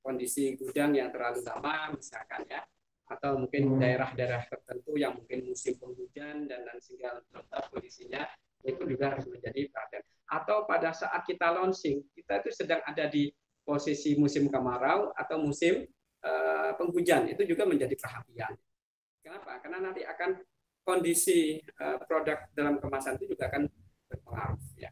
kondisi gudang yang terlalu lama misalkan ya, atau mungkin daerah-daerah tertentu yang mungkin musim penghujan dan sehingga kondisinya itu juga harus menjadi perhatian. Atau pada saat kita launching, kita itu sedang ada di posisi musim kemarau atau musim penghujan, itu juga menjadi perhatian. Kenapa? Karena nanti akan kondisi produk dalam kemasan itu juga akan berpengaruh ya.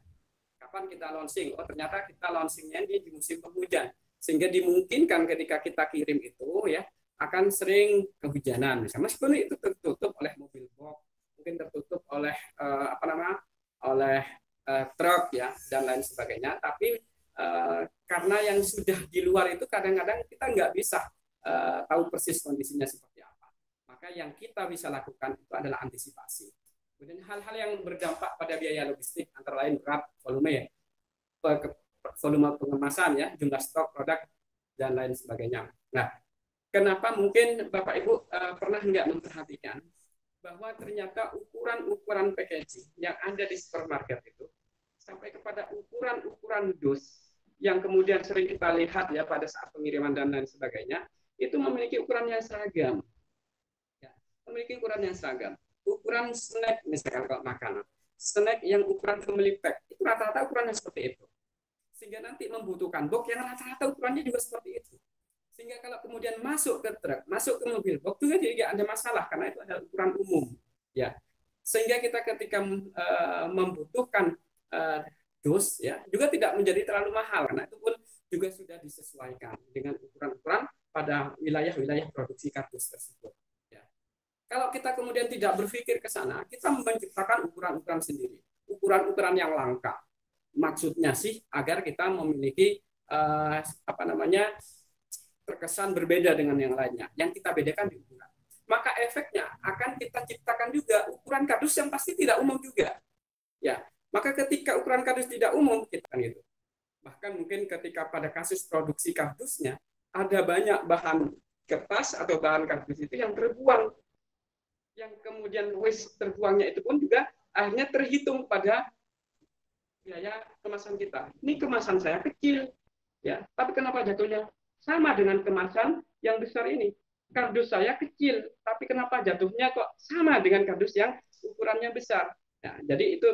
Kapan kita launching? Oh, ternyata kita launchingnya di musim penghujan, sehingga dimungkinkan ketika kita kirim itu ya akan sering kehujanan, misalnya meskipun itu tertutup oleh mobil box, mungkin tertutup oleh truk ya dan lain sebagainya, tapi karena yang sudah di luar itu kadang-kadang kita nggak bisa tahu persis kondisinya seperti apa. Maka yang kita bisa lakukan itu adalah antisipasi. Kemudian hal-hal yang berdampak pada biaya logistik antara lain berat, volume pengemasan ya, jumlah stok produk dan lain sebagainya. Nah, kenapa mungkin Bapak Ibu pernah nggak memperhatikan bahwa ternyata ukuran-ukuran packaging yang ada di supermarket itu sampai kepada ukuran-ukuran dus yang kemudian sering kita lihat ya pada saat pengiriman dan lain sebagainya, itu memiliki ukuran yang seragam. Ya, memiliki ukuran yang seragam. Ukuran snack misalkan kalau makanan, snack yang ukuran family pack itu rata-rata ukurannya seperti itu, sehingga nanti membutuhkan box yang rata-rata ukurannya juga seperti itu, sehingga kalau kemudian masuk ke truk, masuk ke mobil box juga tidak ada masalah karena itu adalah ukuran umum ya, sehingga kita ketika membutuhkan dus ya juga tidak menjadi terlalu mahal karena itu pun juga sudah disesuaikan dengan ukuran-ukuran pada wilayah-wilayah produksi kardus tersebut. Kalau kita kemudian tidak berpikir ke sana, kita menciptakan ukuran-ukuran sendiri, ukuran-ukuran yang langka. Maksudnya sih agar kita memiliki terkesan berbeda dengan yang lainnya. Yang kita bedakan di ukuran. Maka efeknya akan kita ciptakan juga ukuran kardus yang pasti tidak umum juga. Ya, maka ketika ukuran kardus tidak umum, kita gitu. Bahkan mungkin ketika pada kasus produksi kardusnya ada banyak bahan kertas atau bahan kardus itu yang terbuang. Yang kemudian waste terbuangnya itu pun juga akhirnya terhitung pada biaya kemasan kita. Ini kemasan saya kecil, ya, tapi kenapa jatuhnya sama dengan kemasan yang besar ini? Kardus saya kecil, tapi kenapa jatuhnya kok sama dengan kardus yang ukurannya besar? Nah, jadi itu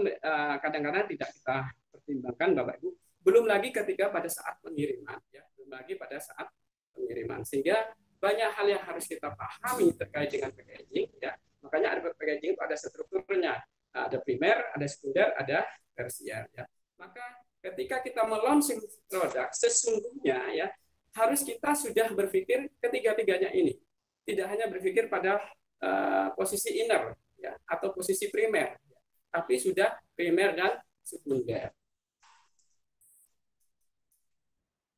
kadang-kadang tidak kita pertimbangkan, Bapak Ibu. Belum lagi ketika pada saat pengiriman, ya, belum lagi pada saat pengiriman, sehingga banyak hal yang harus kita pahami terkait dengan packaging, ya. Makanya ada packaging itu ada strukturnya, ada primer, ada sekunder, ada tersier. Ya. Maka ketika kita melaunching produk, sesungguhnya ya harus kita sudah berpikir ketiga-tiganya ini, tidak hanya berpikir pada posisi inner ya, atau posisi primer, ya, tapi sudah primer dan sekunder.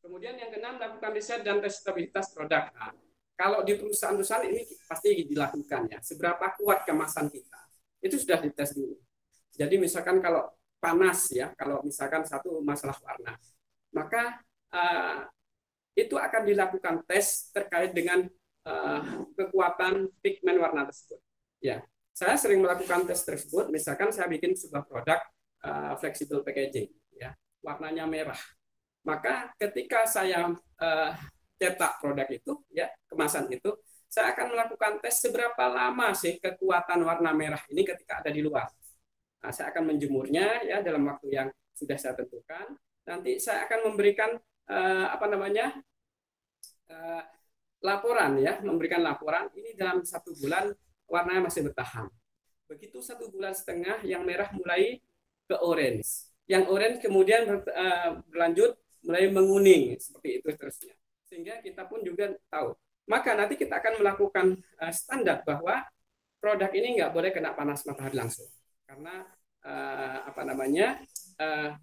Kemudian yang keenam, lakukan riset dan testabilitas produk. Nah, kalau di perusahaan-perusahaan ini pasti dilakukan ya. Seberapa kuat kemasan kita itu sudah dites dulu. Jadi misalkan kalau panas ya, kalau misalkan satu masalah warna, maka itu akan dilakukan tes terkait dengan kekuatan pigmen warna tersebut. Ya, saya sering melakukan tes tersebut. Misalkan saya bikin sebuah produk flexible packaging, ya, warnanya merah. Maka ketika saya cetak produk itu, ya, kemasan itu, saya akan melakukan tes seberapa lama sih kekuatan warna merah ini ketika ada di luar. Nah, saya akan menjemurnya ya dalam waktu yang sudah saya tentukan. Nanti saya akan memberikan laporan ya, memberikan laporan ini dalam 1 bulan warnanya masih bertahan. Begitu 1 bulan setengah yang merah mulai ke orange, yang orange kemudian berlanjut mulai menguning seperti itu terusnya. Sehingga kita pun juga tahu. Maka nanti kita akan melakukan standar bahwa produk ini nggak boleh kena panas matahari langsung. Karena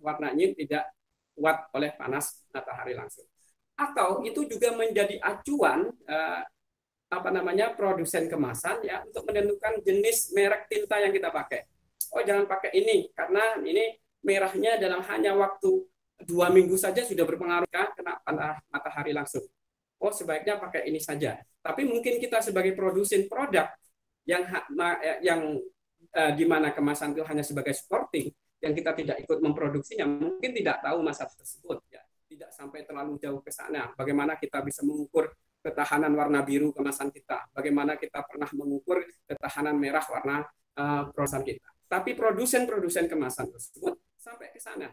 warnanya tidak kuat oleh panas matahari langsung. atau itu juga menjadi acuan produsen kemasan ya untuk menentukan jenis merek tinta yang kita pakai. Oh, jangan pakai ini karena ini merahnya dalam hanya waktu 2 minggu saja sudah berpengaruh kena matahari langsung. Oh, sebaiknya pakai ini saja. Tapi mungkin kita sebagai produsen produk yang di mana kemasan itu hanya sebagai supporting, yang kita tidak ikut memproduksinya, mungkin tidak tahu masalah tersebut ya. Tidak sampai terlalu jauh ke sana. Bagaimana kita bisa mengukur ketahanan warna biru kemasan kita? Bagaimana kita pernah mengukur ketahanan merah warna perusahaan kita? Tapi produsen-produsen kemasan tersebut sampai ke sana.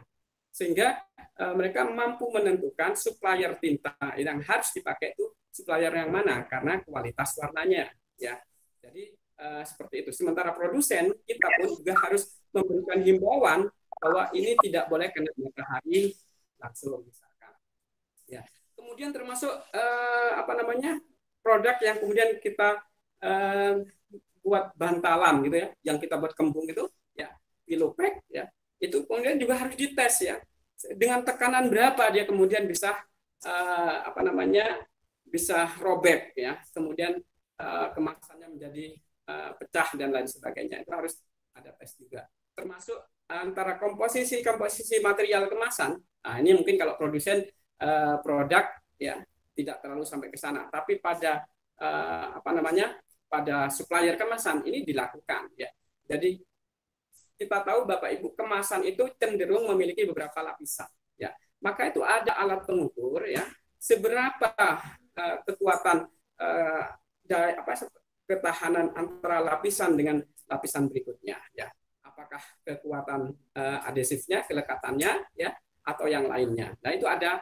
Sehingga mereka mampu menentukan supplier tinta yang harus dipakai itu supplier yang mana karena kualitas warnanya ya. Jadi seperti itu. Sementara produsen kita pun juga harus memberikan himbauan bahwa ini tidak boleh kena matahari langsung misalkan. Ya. Kemudian termasuk produk yang kemudian kita buat bantalan gitu ya, yang kita buat kembung itu ya, pillow pack ya, itu kemudian juga harus dites ya. Dengan tekanan berapa dia kemudian bisa bisa robek ya, kemudian kemasannya menjadi pecah dan lain sebagainya. Itu harus ada tes juga. Termasuk antara komposisi material kemasan. Nah, ini mungkin kalau produsen produk ya tidak terlalu sampai ke sana, tapi pada pada supplier kemasan ini dilakukan ya. Jadi kita tahu Bapak Ibu, kemasan itu cenderung memiliki beberapa lapisan ya. Maka itu ada alat pengukur ya, seberapa kekuatan ketahanan antara lapisan dengan lapisan berikutnya ya. Apakah kekuatan adesifnya, kelekatannya ya, atau yang lainnya. Nah, itu ada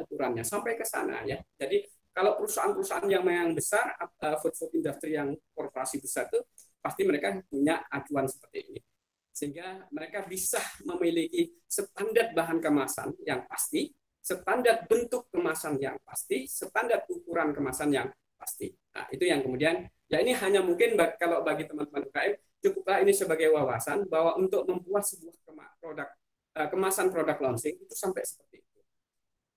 ukurannya sampai ke sana ya. Jadi kalau perusahaan-perusahaan yang besar, food industry yang korporasi besar itu pasti mereka punya acuan seperti ini. Sehingga mereka bisa memiliki standar bahan kemasan yang pasti, standar bentuk kemasan yang pasti, standar ukuran kemasan yang pasti. Nah, itu yang kemudian, ya ini hanya mungkin kalau bagi teman-teman UKM, cukuplah ini sebagai wawasan bahwa untuk membuat sebuah kemasan produk launching itu sampai seperti itu.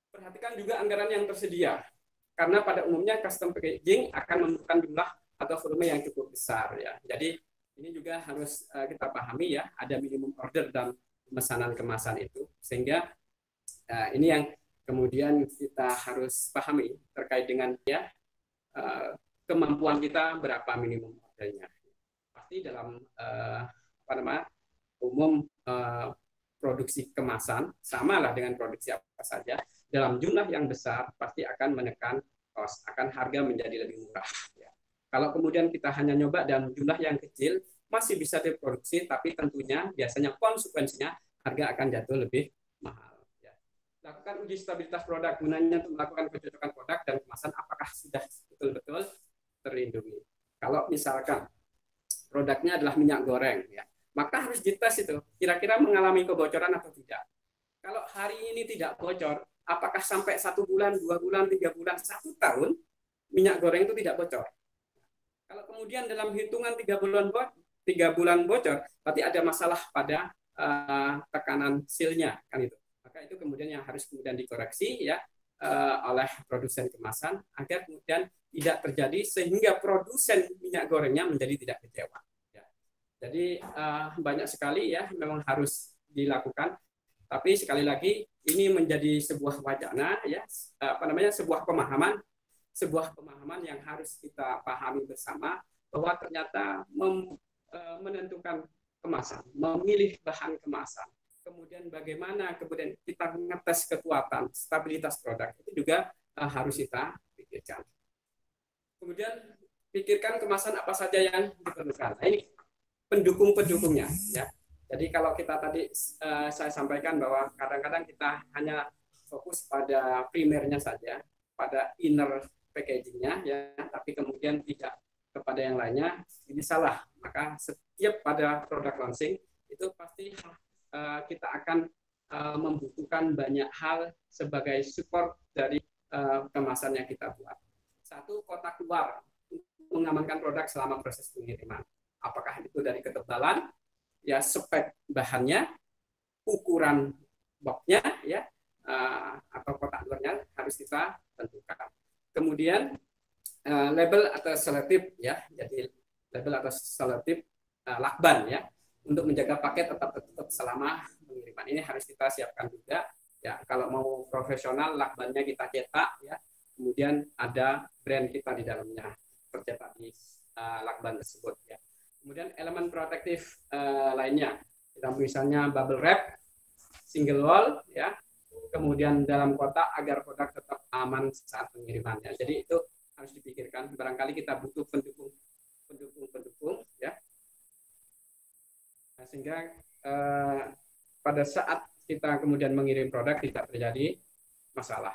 Perhatikan juga anggaran yang tersedia, karena pada umumnya custom packaging akan membutuhkan jumlah atau volume yang cukup besar ya. Jadi ini juga harus kita pahami ya, ada minimum order dan pemesanan kemasan itu, sehingga ini yang kemudian kita harus pahami terkait dengan ya kemampuan kita berapa minimum ordernya. Pasti dalam umum produksi kemasan sama lah dengan produksi apa saja, dalam jumlah yang besar pasti akan menekan cost, akan harga menjadi lebih murah ya. Kalau kemudian kita hanya nyoba dalam jumlah yang kecil, masih bisa diproduksi, tapi tentunya biasanya konsekuensinya harga akan jatuh lebih mahal. Ya. Lakukan uji stabilitas produk, gunanya untuk melakukan kecocokan produk dan kemasan apakah sudah betul-betul terlindungi. Kalau misalkan produknya adalah minyak goreng, ya, maka harus dites itu, kira-kira mengalami kebocoran atau tidak. Kalau hari ini tidak bocor, apakah sampai 1 bulan, 2 bulan, 3 bulan, 1 tahun, minyak goreng itu tidak bocor? Kalau kemudian dalam hitungan 3 bulan bocor, berarti ada masalah pada tekanan silnya, kan itu. Maka itu kemudian yang harus kemudian dikoreksi ya oleh produsen kemasan agar kemudian tidak terjadi sehingga produsen minyak gorengnya menjadi tidak kecewa. Ya. Jadi banyak sekali ya memang harus dilakukan. Tapi sekali lagi ini menjadi sebuah wacana ya sebuah pemahaman yang harus kita pahami bersama bahwa ternyata menentukan kemasan, memilih bahan kemasan, kemudian bagaimana kemudian kita ngetes kekuatan, stabilitas produk itu juga harus kita pikirkan. Kemudian pikirkan kemasan apa saja yang diperlukan. Nah, ini pendukung-pendukungnya ya. Jadi kalau kita tadi saya sampaikan bahwa kadang-kadang kita hanya fokus pada primernya saja, pada inner packagingnya ya, tapi kemudian tidak kepada yang lainnya, ini salah. Maka setiap pada produk launching itu pasti kita akan membutuhkan banyak hal sebagai support dari kemasan yang kita buat. Satu, kotak luar mengamankan produk selama proses pengiriman. Apakah itu dari ketebalan, ya spek bahannya, ukuran boxnya, ya atau kotak luarnya harus kita tentukan. Kemudian label atau selektif ya, jadi label atau selektif lakban ya, untuk menjaga paket tetap tertutup selama pengiriman. Ini harus kita siapkan juga ya. Kalau mau profesional, lakbannya kita cetak ya, kemudian ada brand kita di dalamnya tercetak di lakban tersebut ya. Kemudian elemen protektif lainnya, kita misalnya bubble wrap, single wall ya, kemudian dalam kotak agar kotak tetap aman saat pengirimannya. Jadi itu harus dipikirkan. Barangkali kita butuh pendukung ya, nah, sehingga pada saat kita kemudian mengirim produk tidak terjadi masalah.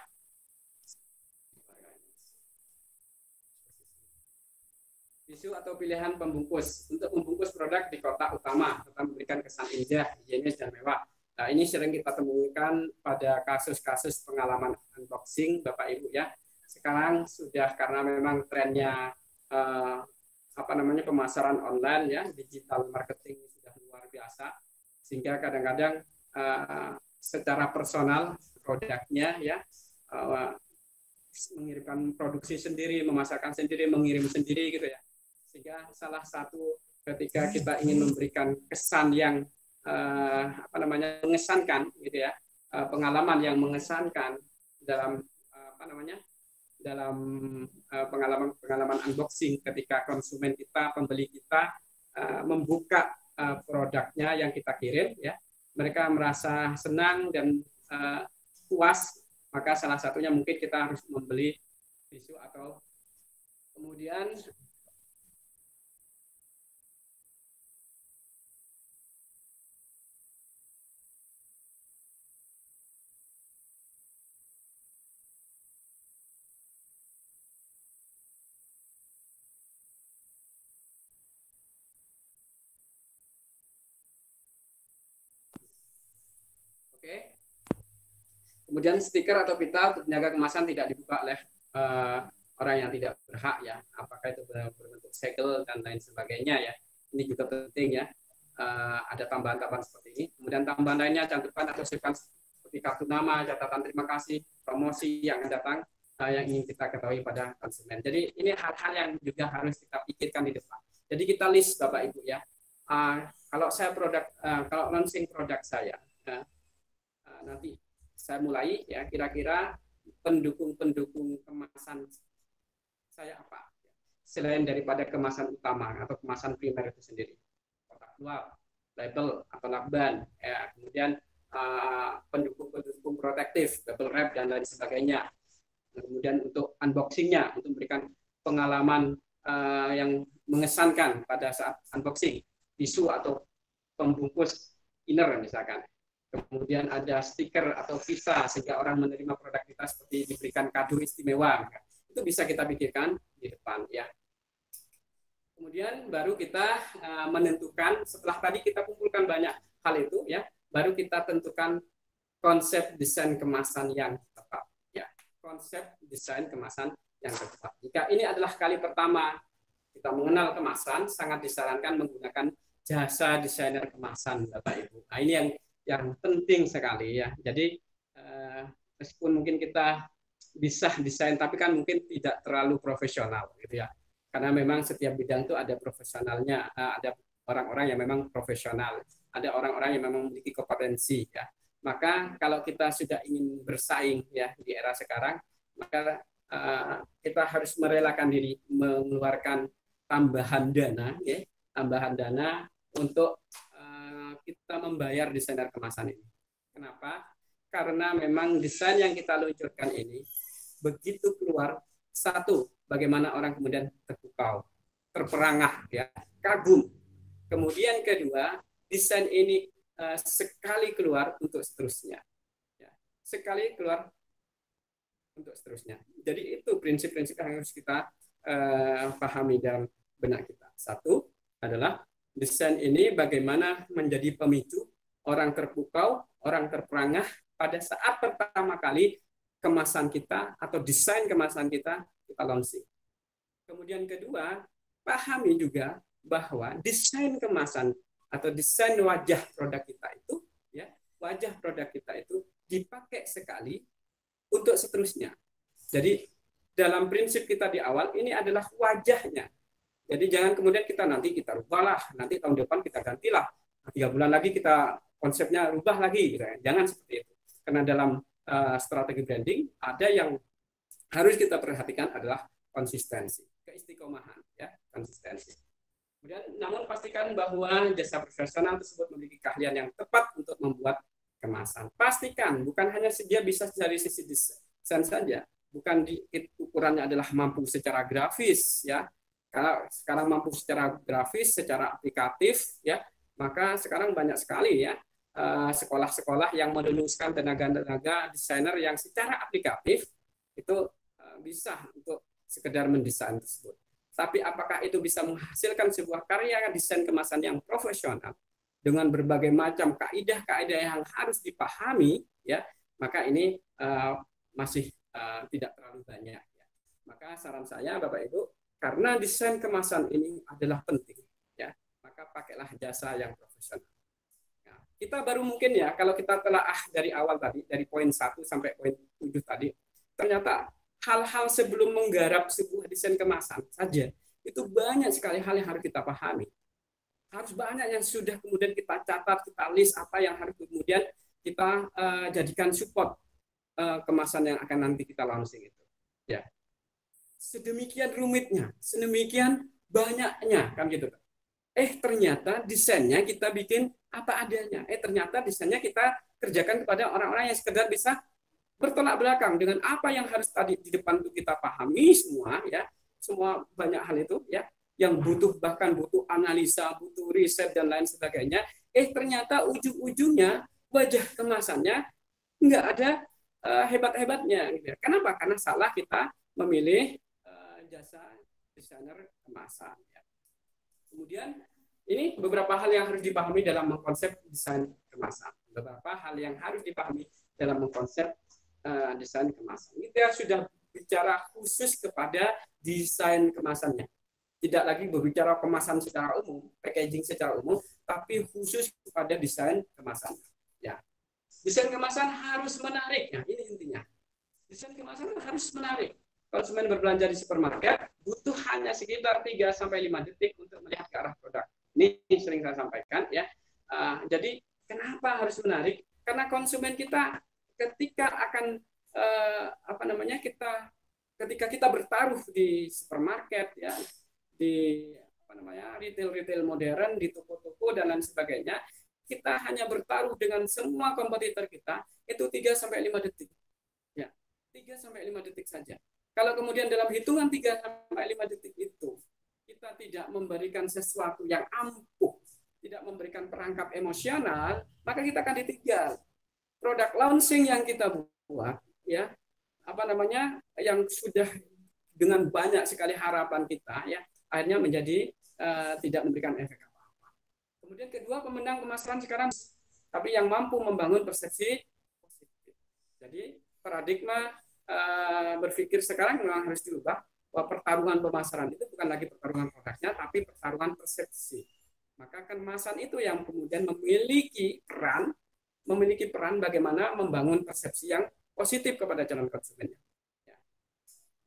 Tisu atau pilihan pembungkus. Untuk membungkus produk di kotak utama tetap memberikan kesan indah, higienis dan mewah. Nah, ini sering kita temukan pada kasus-kasus pengalaman unboxing Bapak Ibu ya. Sekarang sudah, karena memang trennya pemasaran online ya, digital marketing sudah luar biasa, sehingga kadang-kadang secara personal produknya ya, mengirimkan produksi sendiri, memasarkan sendiri, mengirim sendiri gitu ya. Sehingga salah satu ketika kita ingin memberikan kesan yang mengesankan gitu ya, pengalaman yang mengesankan dalam pengalaman unboxing, ketika konsumen kita, pembeli kita membuka produknya yang kita kirim ya, mereka merasa senang dan puas, maka salah satunya mungkin kita harus membeli tisu. Atau kemudian kemudian stiker atau pita untuk menjaga kemasan tidak dibuka oleh orang yang tidak berhak ya, apakah itu berbentuk segel dan lain sebagainya ya. Ini juga penting ya, ada tambahan-tambahan seperti ini. Kemudian tambahan lainnya, cantumkan atau simpan seperti kartu nama, catatan terima kasih, promosi yang datang yang ingin kita ketahui pada konsumen. Jadi ini hal-hal yang juga harus kita pikirkan di depan. Jadi kita list Bapak Ibu ya. Kalau saya kalau launching produk saya, nanti saya mulai ya, kira-kira pendukung kemasan saya apa selain daripada kemasan utama atau kemasan primer itu sendiri, kotak luar, label atau lakban ya, kemudian pendukung protektif, bubble wrap dan lain sebagainya. Kemudian untuk unboxingnya, untuk memberikan pengalaman yang mengesankan pada saat unboxing, tisu atau pembungkus inner misalkan. Kemudian ada stiker atau visa sehingga orang menerima produk kita seperti diberikan kado istimewa. Itu bisa kita pikirkan di depan ya. Kemudian baru kita menentukan, setelah tadi kita kumpulkan banyak hal itu ya, baru kita tentukan konsep desain kemasan yang tepat ya. Konsep desain kemasan yang tepat. Jika ini adalah kali pertama kita mengenal kemasan, sangat disarankan menggunakan jasa desainer kemasan Bapak Ibu. Nah, ini yang penting sekali ya. Jadi meskipun mungkin kita bisa desain, tapi kan mungkin tidak terlalu profesional gitu ya. Karena memang setiap bidang itu ada profesionalnya, ada orang-orang yang memang profesional, ada orang-orang yang memang memiliki kompetensi ya. Maka kalau kita sudah ingin bersaing ya di era sekarang, maka kita harus merelakan diri mengeluarkan tambahan dana ya, tambahan dana untuk kita membayar desainer kemasan ini. Kenapa? Karena memang desain yang kita luncurkan ini begitu keluar, satu, bagaimana orang kemudian terpukau, terperangah, ya, kagum. Kemudian kedua, desain ini sekali keluar untuk seterusnya, ya, sekali keluar untuk seterusnya. Jadi itu prinsip-prinsip yang harus kita pahami dalam benak kita. Satu adalah desain ini bagaimana menjadi pemicu orang terpukau, orang terperangah pada saat pertama kali kemasan kita atau desain kemasan kita launching. Kemudian kedua, pahami juga bahwa desain kemasan atau desain wajah produk kita itu, ya, wajah produk kita itu dipakai sekali untuk seterusnya. Jadi dalam prinsip kita di awal ini adalah wajahnya. Jadi jangan kemudian kita rubahlah, nanti tahun depan kita gantilah, 3 bulan lagi kita konsepnya rubah lagi, gitu. Jangan seperti itu. Karena dalam strategi branding ada yang harus kita perhatikan adalah konsistensi, keistiqomahan, ya, konsistensi. Kemudian, namun pastikan bahwa jasa profesional tersebut memiliki keahlian yang tepat untuk membuat kemasan. Pastikan bukan hanya dia bisa dari sisi desain saja, bukan ukurannya adalah mampu secara grafis, ya. Kalau sekarang mampu secara grafis, secara aplikatif, ya, maka sekarang banyak sekali, ya, sekolah-sekolah yang meluluskan tenaga-tenaga desainer yang secara aplikatif itu bisa untuk sekedar mendesain tersebut. Tapi apakah itu bisa menghasilkan sebuah karya desain kemasan yang profesional dengan berbagai macam kaidah-kaidah yang harus dipahami, ya, maka ini masih tidak terlalu banyak. Ya. Maka saran saya, Bapak Ibu, karena desain kemasan ini adalah penting, ya, maka pakailah jasa yang profesional. Nah, kita baru mungkin, ya, kalau kita telaah dari awal tadi, dari poin 1 sampai poin 7 tadi, ternyata hal-hal sebelum menggarap sebuah desain kemasan saja, itu banyak sekali hal yang harus kita pahami. Harus banyak yang sudah kemudian kita catat, kita list apa yang harus kemudian kita jadikan support kemasan yang akan nanti kita launching itu. Ya. Sedemikian rumitnya, sedemikian banyaknya, kan gitu. Ternyata desainnya kita bikin apa adanya. Ternyata desainnya kita kerjakan kepada orang-orang yang sekedar bisa bertolak belakang dengan apa yang harus tadi di depan itu kita pahami semua, ya, semua banyak hal itu, ya, yang bahkan butuh analisa, butuh riset dan lain sebagainya. Ternyata ujung-ujungnya wajah kemasannya nggak ada hebat-hebatnya. Gitu. Kenapa? Karena salah kita memilih jasa desainer kemasan. Ya. Kemudian ini beberapa hal yang harus dipahami dalam mengkonsep desain kemasan. Beberapa hal yang harus dipahami dalam mengkonsep desain kemasan. Kita sudah bicara khusus kepada desain kemasannya. Tidak lagi berbicara kemasan secara umum, packaging secara umum, tapi khusus kepada desain kemasan. Ya. Desain kemasan harus menarik. Nah, ini intinya. Desain kemasan harus menarik. Konsumen berbelanja di supermarket butuh hanya sekitar 3-5 detik untuk melihat ke arah produk. Ini sering saya sampaikan, ya. Jadi kenapa harus menarik? Karena konsumen kita ketika akan ketika kita bertaruh di supermarket, ya, di retail modern, di toko-toko dan lain sebagainya, kita hanya bertaruh dengan semua kompetitor kita itu 3-5 detik. Ya, 3-5 detik saja. Kalau kemudian dalam hitungan 3-5 detik itu kita tidak memberikan sesuatu yang ampuh, tidak memberikan perangkap emosional, maka kita akan ditinggal. Produk launching yang kita buat, ya, yang sudah dengan banyak sekali harapan kita, ya, akhirnya menjadi tidak memberikan efek apa-apa. Kemudian kedua, pemenang pemasaran sekarang tapi yang mampu membangun persepsi positif. Jadi paradigma berpikir sekarang memang harus diubah, bahwa pertarungan pemasaran itu bukan lagi pertarungan produknya, tapi pertarungan persepsi. Maka kemasan itu yang kemudian memiliki peran bagaimana membangun persepsi yang positif kepada calon konsumennya. Ya.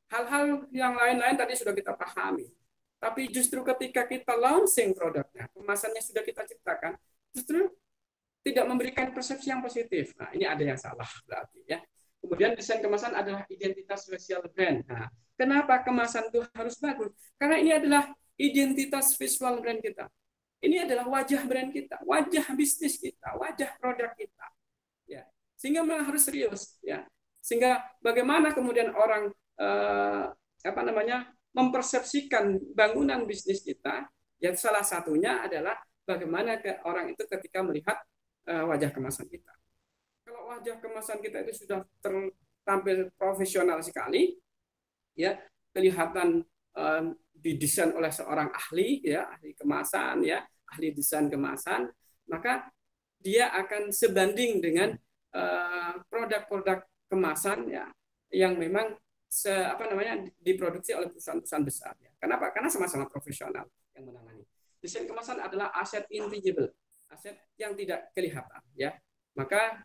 Hal-hal yang lain-lain tadi sudah kita pahami, tapi justru ketika kita launching produknya, kemasannya sudah kita ciptakan, justru tidak memberikan persepsi yang positif. Nah, ini ada yang salah berarti, ya. Kemudian desain kemasan adalah identitas visual brand. Nah, kenapa kemasan itu harus bagus? Karena ini adalah identitas visual brand kita. Ini adalah wajah brand kita, wajah bisnis kita, wajah produk kita. Ya, sehingga memang harus serius. Ya, sehingga bagaimana kemudian orang mempersepsikan bangunan bisnis kita? Yang salah satunya adalah bagaimana orang itu ketika melihat wajah kemasan kita. Kalau wajah kemasan kita itu sudah tampil profesional sekali, ya, kelihatan didesain oleh seorang ahli, ya, ahli kemasan, ya, ahli desain kemasan, maka dia akan sebanding dengan produk-produk kemasan, ya, yang memang diproduksi oleh perusahaan-perusahaan besar. Ya. Kenapa? Karena sama-sama profesional yang menangani. Desain kemasan adalah aset intangible, aset yang tidak kelihatan, ya. Maka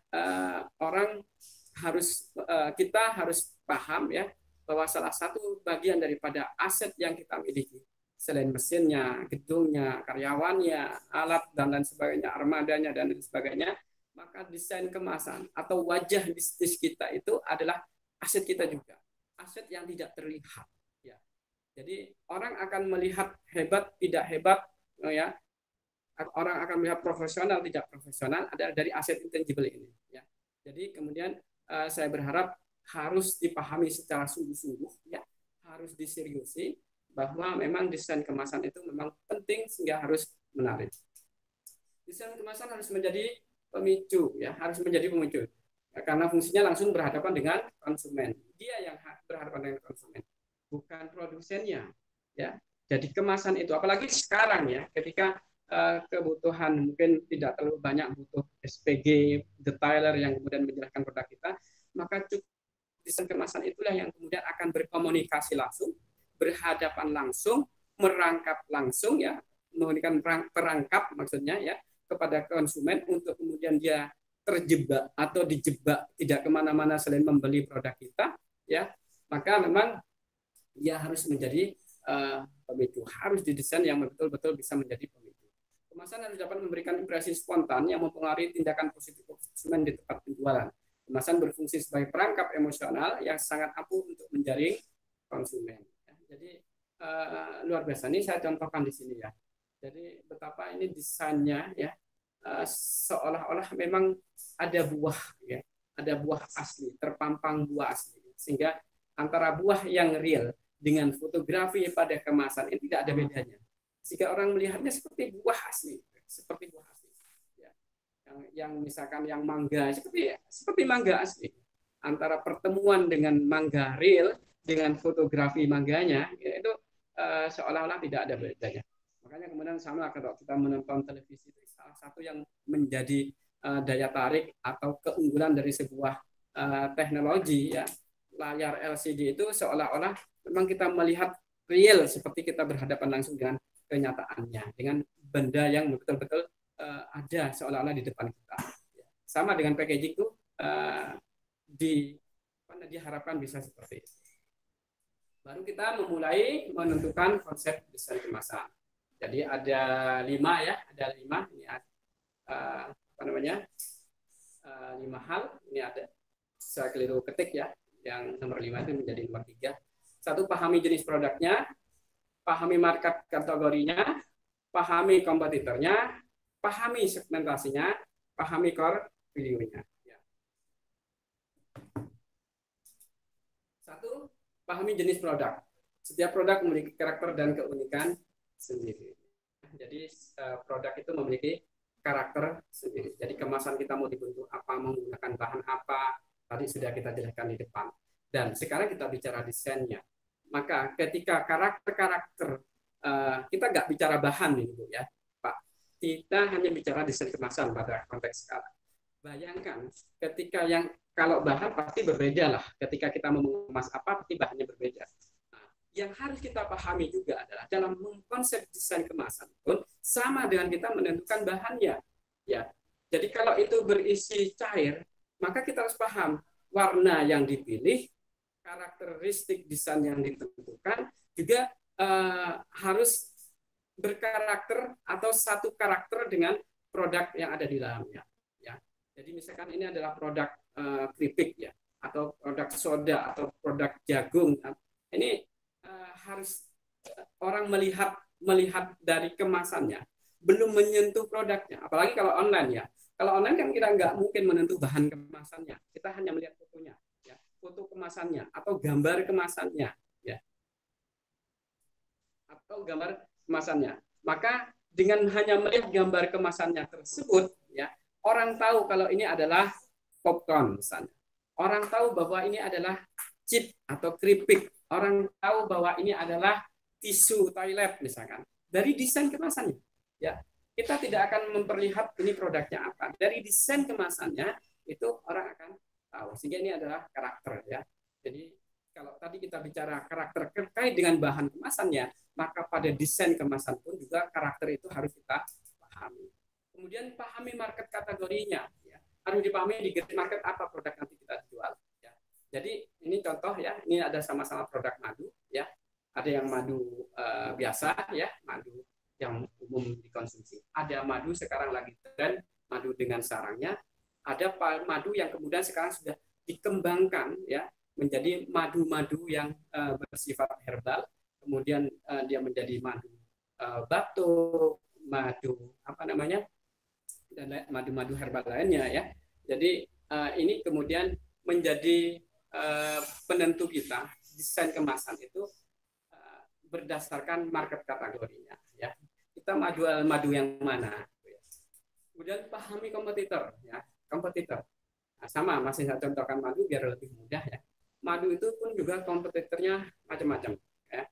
kita harus paham, ya, bahwa salah satu bagian daripada aset yang kita miliki, selain mesinnya, gedungnya, karyawannya, alat dan lain sebagainya, armadanya dan lain sebagainya, maka desain kemasan atau wajah bisnis kita itu adalah aset kita juga, aset yang tidak terlihat. Ya, jadi orang akan melihat hebat tidak hebat, ya, orang akan melihat profesional tidak profesional adalah dari aset intangible ini. Ya, jadi kemudian saya berharap harus dipahami secara sungguh-sungguh, ya, harus diseriusi bahwa memang desain kemasan itu memang penting sehingga harus menarik. Desain kemasan harus menjadi pemicu, ya, harus menjadi pemicu. Ya, karena fungsinya langsung berhadapan dengan konsumen. Dia yang berhadapan dengan konsumen, bukan produsennya. Ya, jadi kemasan itu, apalagi sekarang ya, ketika kebutuhan mungkin tidak terlalu banyak butuh SPG, detailer yang kemudian menjelaskan produk kita, maka cukup desain kemasan itulah yang kemudian akan berkomunikasi langsung, berhadapan langsung, merangkap langsung, ya, memberikan perangkap maksudnya, ya, kepada konsumen untuk kemudian dia terjebak atau dijebak tidak kemana-mana selain membeli produk kita, ya, maka memang dia harus menjadi pemicu, harus didesain yang betul-betul bisa menjadi pemicu. Kemasan harus dapat memberikan impresi spontan yang mempengaruhi tindakan positif konsumen di tempat penjualan. Kemasan berfungsi sebagai perangkap emosional yang sangat ampuh untuk menjaring konsumen. Jadi luar biasa. Ini saya contohkan di sini, ya. Jadi betapa ini desainnya, ya, seolah-olah memang ada buah, ya, ada buah asli, terpampang buah asli, sehingga antara buah yang real dengan fotografi pada kemasan ini tidak ada bedanya. Jika orang melihatnya seperti buah asli, seperti buah asli, ya. Yang misalkan yang mangga seperti mangga asli. Antara pertemuan dengan mangga real dengan fotografi mangganya, ya, itu seolah-olah tidak ada bedanya. Makanya kemudian sama kalau kita menonton televisi, itu salah satu yang menjadi daya tarik atau keunggulan dari sebuah teknologi, ya, layar LCD itu seolah-olah memang kita melihat real seperti kita berhadapan langsung dengan kenyataannya, dengan benda yang betul-betul ada seolah-olah di depan kita. Sama dengan packaging itu diharapkan bisa seperti itu. Baru kita memulai menentukan konsep desain kemasan. Jadi ada 5, ya, ada 5. Ini apa namanya? 5 hal. Ini ada, saya keliru ketik, ya. Yang nomor 5 itu menjadi nomor 3. 1, pahami jenis produknya, pahami market kategorinya, pahami kompetitornya, pahami segmentasinya, pahami core value-nya. Ya. 1, pahami jenis produk. Setiap produk memiliki karakter dan keunikan sendiri. Jadi produk itu memiliki karakter sendiri. Jadi kemasan kita mau dibentuk apa, menggunakan bahan apa, tadi sudah kita jelaskan di depan. Dan sekarang kita bicara desainnya. Maka ketika karakter-karakter, kita nggak bicara bahan nih, Bu, ya, Pak. Kita hanya bicara desain kemasan pada konteks sekarang. Bayangkan ketika kalau bahan pasti berbeda lah. Ketika kita mau mengemas apa, pasti bahannya berbeda. Nah, yang harus kita pahami juga adalah dalam konsep desain kemasan pun sama dengan kita menentukan bahannya. Ya, jadi kalau itu berisi cair, maka kita harus paham warna yang dipilih, karakteristik desain yang ditentukan juga harus berkarakter atau satu karakter dengan produk yang ada di dalamnya. Ya, jadi misalkan ini adalah produk keripik, ya, atau produk soda atau produk jagung. Ini harus orang melihat dari kemasannya, belum menyentuh produknya. Apalagi kalau online, ya. Kalau online kan kita nggak mungkin menentuh bahan kemasannya. Kita hanya melihat fotonya, ya, foto kemasannya atau gambar kemasannya, ya, atau gambar kemasannya. Maka dengan hanya melihat gambar kemasannya tersebut, ya, orang tahu kalau ini adalah popcorn misalnya. Orang tahu bahwa ini adalah chip atau keripik. Orang tahu bahwa ini adalah tisu toilet misalkan. Dari desain kemasannya, ya. Kita tidak akan memperlihat ini produknya apa. Dari desain kemasannya itu orang akan tahu. Sehingga ini adalah karakter, ya. Jadi kalau tadi kita bicara karakter terkait dengan bahan kemasannya, maka pada desain kemasan pun juga karakter itu harus kita pahami. Kemudian pahami market kategorinya, ya. Harus dipahami di market apa produk nanti kita jual, ya. Jadi ini contoh ya, ini ada sama-sama produk madu ya. Ada yang madu biasa ya, madu yang umum dikonsumsi. Ada madu sekarang lagi tren, madu dengan sarangnya. Ada madu yang kemudian sekarang sudah dikembangkan ya menjadi madu-madu yang bersifat herbal. Kemudian dia menjadi madu batuk, madu apa namanya, dan madu-madu herbal lainnya ya. Jadi ini kemudian menjadi penentu kita desain kemasan itu berdasarkan market kategorinya ya. Kita jual madu yang mana. Kemudian pahami kompetitor ya. Kompetitor. Nah, sama masih saya contohkan madu biar lebih mudah ya. Madu itu pun juga kompetitornya macam-macam ya.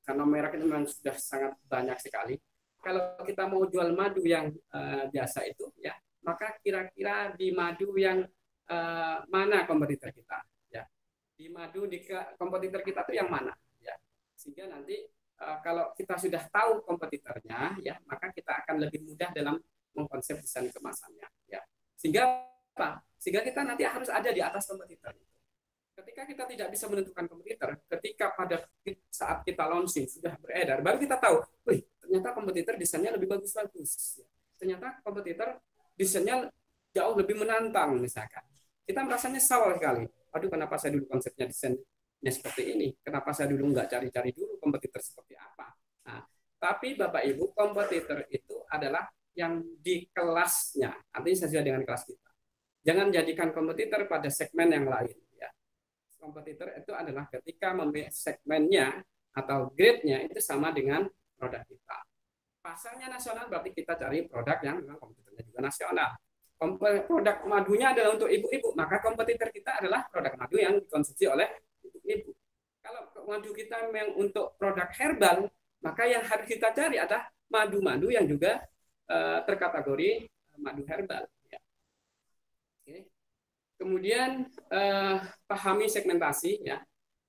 Karena merek itu memang sudah sangat banyak sekali. Kalau kita mau jual madu yang biasa itu ya, maka kira-kira di madu yang mana kompetitor kita ya. Di madu di kompetitor kita tuh yang mana ya. Sehingga nanti kalau kita sudah tahu kompetitornya ya, maka kita akan lebih mudah dalam mengkonsep desain kemasannya ya. Sehingga apa? Sehingga kita nanti harus ada di atas kompetitor. Ketika kita tidak bisa menentukan kompetitor, ketika pada saat kita launching sudah beredar, baru kita tahu, wih, ternyata kompetitor desainnya lebih bagus-bagus. Ternyata kompetitor desainnya jauh lebih menantang misalkan. Kita merasa nyesal sekali. Aduh, kenapa saya dulu konsepnya desainnya seperti ini? Kenapa saya dulu nggak cari-cari dulu kompetitor seperti apa? Nah, tapi Bapak Ibu, kompetitor itu adalah yang di kelasnya, artinya sesuai dengan kelas kita. Jangan jadikan kompetitor pada segmen yang lain. Ya. Kompetitor itu adalah ketika segmennya atau grade-nya itu sama dengan produk kita. Pasarnya nasional berarti kita cari produk yang memang kompetitornya juga nasional. Produk madunya adalah untuk ibu-ibu, maka kompetitor kita adalah produk madu yang dikonsumsi oleh ibu-ibu. Kalau madu kita memang untuk produk herbal, maka yang harus kita cari adalah madu-madu yang juga terkategori madu herbal. Ya. Oke. Kemudian pahami segmentasi ya.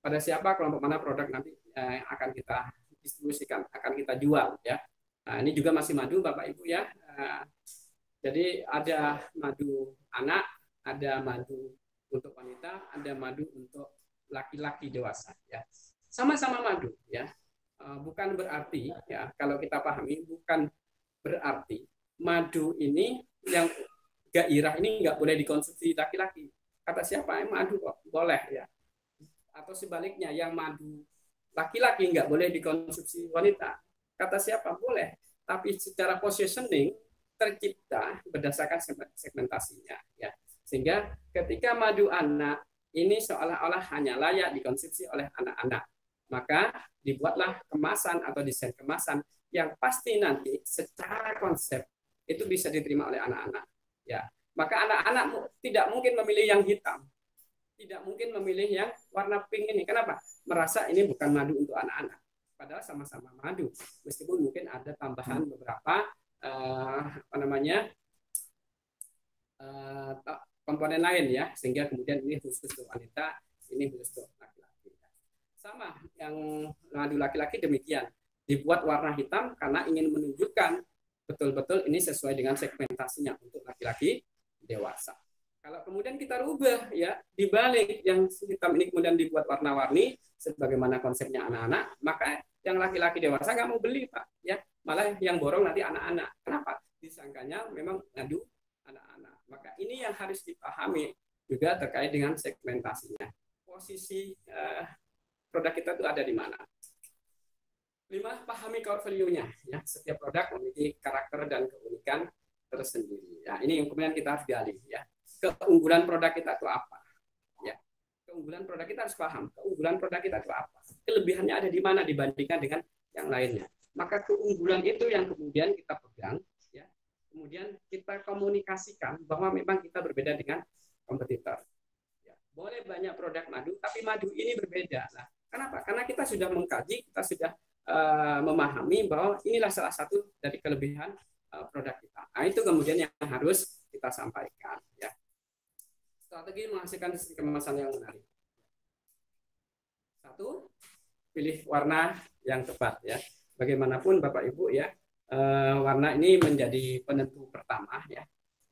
Pada siapa, kelompok mana produk nanti akan kita distribusikan, akan kita jual ya. Nah, ini juga masih madu Bapak Ibu ya. Jadi ada madu anak, ada madu untuk wanita, ada madu untuk laki-laki dewasa ya. Sama-sama madu ya. Bukan berarti ya, kalau kita pahami bukan berarti madu ini yang gairah ini nggak boleh dikonsumsi laki-laki. Kata siapa? Madu kok boleh ya. Atau sebaliknya, yang madu laki-laki nggak boleh dikonsumsi wanita. Kata siapa? Boleh. Tapi secara positioning tercipta berdasarkan segmentasinya. Ya. Sehingga ketika madu anak ini seolah-olah hanya layak dikonsumsi oleh anak-anak, maka dibuatlah kemasan atau desain kemasan yang pasti nanti secara konsep itu bisa diterima oleh anak-anak. Ya, maka anak-anak tidak mungkin memilih yang hitam, tidak mungkin memilih yang warna pink ini. Kenapa? Merasa ini bukan madu untuk anak-anak. Padahal sama-sama madu, meskipun mungkin ada tambahan beberapa komponen lain ya, sehingga kemudian ini khusus untuk wanita, ini khusus untuk laki-laki. Sama yang madu laki-laki demikian. Dibuat warna hitam karena ingin menunjukkan betul-betul ini sesuai dengan segmentasinya untuk laki-laki dewasa. Kalau kemudian kita rubah ya, dibalik yang hitam ini kemudian dibuat warna-warni sebagaimana konsepnya anak-anak, maka yang laki-laki dewasa nggak mau beli Pak ya, malah yang borong nanti anak-anak. Kenapa? Disangkanya memang madu anak-anak. Maka ini yang harus dipahami juga terkait dengan segmentasinya. Posisi produk kita itu ada di mana? 5. Pahami core value-nya. Ya, setiap produk memiliki karakter dan keunikan tersendiri. Ya, ini yang kemudian kita harus gali. Ya, keunggulan produk kita itu apa? Ya, keunggulan produk kita harus paham. Keunggulan produk kita itu apa? Kelebihannya ada di mana dibandingkan dengan yang lainnya. Maka keunggulan itu yang kemudian kita pegang. Ya, kemudian kita komunikasikan bahwa memang kita berbeda dengan kompetitor. Ya, boleh banyak produk madu, tapi madu ini berbeda. Nah, kenapa? Karena kita sudah mengkaji, kita sudah memahami bahwa inilah salah satu dari kelebihan produk kita. Nah, itu kemudian yang harus kita sampaikan. Ya. Strategi menghasilkan kemasan yang menarik. 1, pilih warna yang tepat. Ya. Bagaimanapun Bapak Ibu ya, warna ini menjadi penentu pertama. Ya.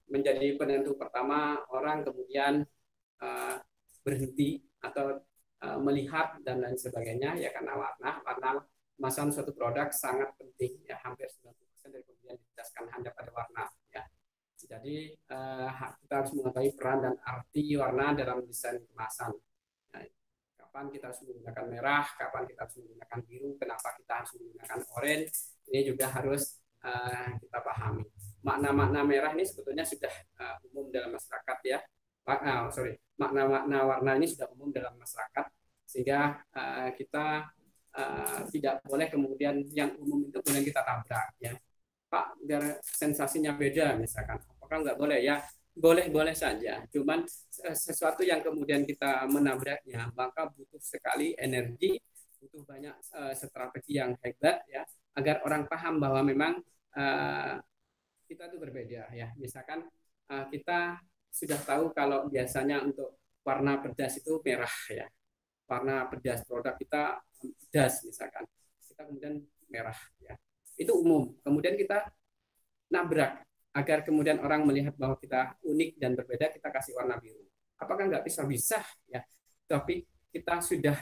Menjadi penentu pertama orang kemudian berhenti atau melihat dan lain sebagainya ya, karena warna kemasan suatu produk sangat penting ya, hampir 90% dari pembelian didasarkan hanya pada warna ya. Jadi kita harus mengetahui peran dan arti warna dalam desain kemasan. Nah, kapan kita harus menggunakan merah, kapan kita harus menggunakan biru, kenapa kita harus menggunakan oranye, ini juga harus kita pahami. Makna-makna merah ini sebetulnya sudah umum dalam masyarakat ya. Makna-makna warna ini sudah umum dalam masyarakat, sehingga kita tidak boleh kemudian yang umum itu kemudian kita tabrak ya. Pak, biar sensasinya beda misalkan, apakah nggak boleh ya? Boleh-boleh saja, cuman sesuatu yang kemudian kita menabraknya maka butuh sekali energi, butuh banyak strategi yang hebat ya, agar orang paham bahwa memang kita itu berbeda ya. Misalkan kita sudah tahu kalau biasanya untuk warna pedas itu merah ya, warna pedas produk kita pedas misalkan, kita kemudian merah ya, itu umum. Kemudian kita nabrak agar kemudian orang melihat bahwa kita unik dan berbeda, kita kasih warna biru. Apakah nggak bisa ya? Tapi kita sudah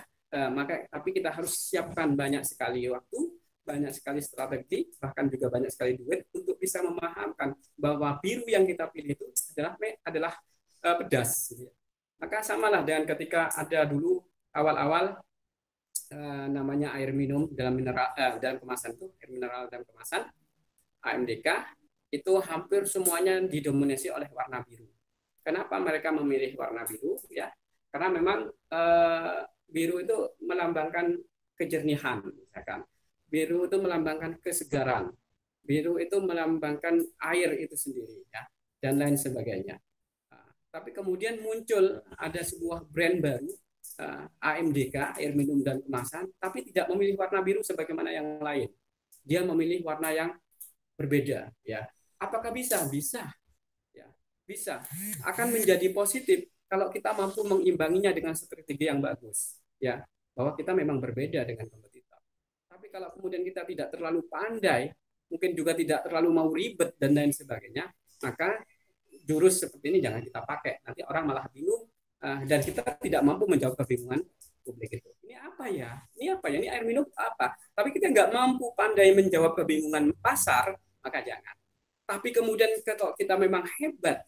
tapi kita harus siapkan banyak sekali waktu, banyak sekali strategi, bahkan juga banyak sekali duit untuk bisa memahamkan bahwa biru yang kita pilih itu adalah pedas. Maka samalah dengan ketika ada dulu awal-awal namanya air minum dalam mineral dalam kemasan itu, air mineral dalam kemasan AMDK itu hampir semuanya didominasi oleh warna biru. Kenapa mereka memilih warna biru ya? Karena memang biru itu melambangkan kejernihan misalkan. Biru itu melambangkan kesegaran. Biru itu melambangkan air itu sendiri ya, dan lain sebagainya. Tapi kemudian muncul ada sebuah brand baru AMDK, air minum dan kemasan, tapi tidak memilih warna biru sebagaimana yang lain. Dia memilih warna yang berbeda ya. Apakah bisa? Bisa. Ya, bisa. Akan menjadi positif kalau kita mampu mengimbanginya dengan strategi yang bagus ya, bahwa kita memang berbeda dengan kompetitor. Tapi kalau kemudian kita tidak terlalu pandai, mungkin juga tidak terlalu mau ribet dan lain sebagainya, maka jurus seperti ini jangan kita pakai. Nanti orang malah bingung dan kita tidak mampu menjawab kebingungan publik itu. Ini apa ya? Ini apa ya? Ini air minum apa? Tapi kita nggak mampu pandai menjawab kebingungan pasar, maka jangan. Tapi kemudian kalau kita memang hebat,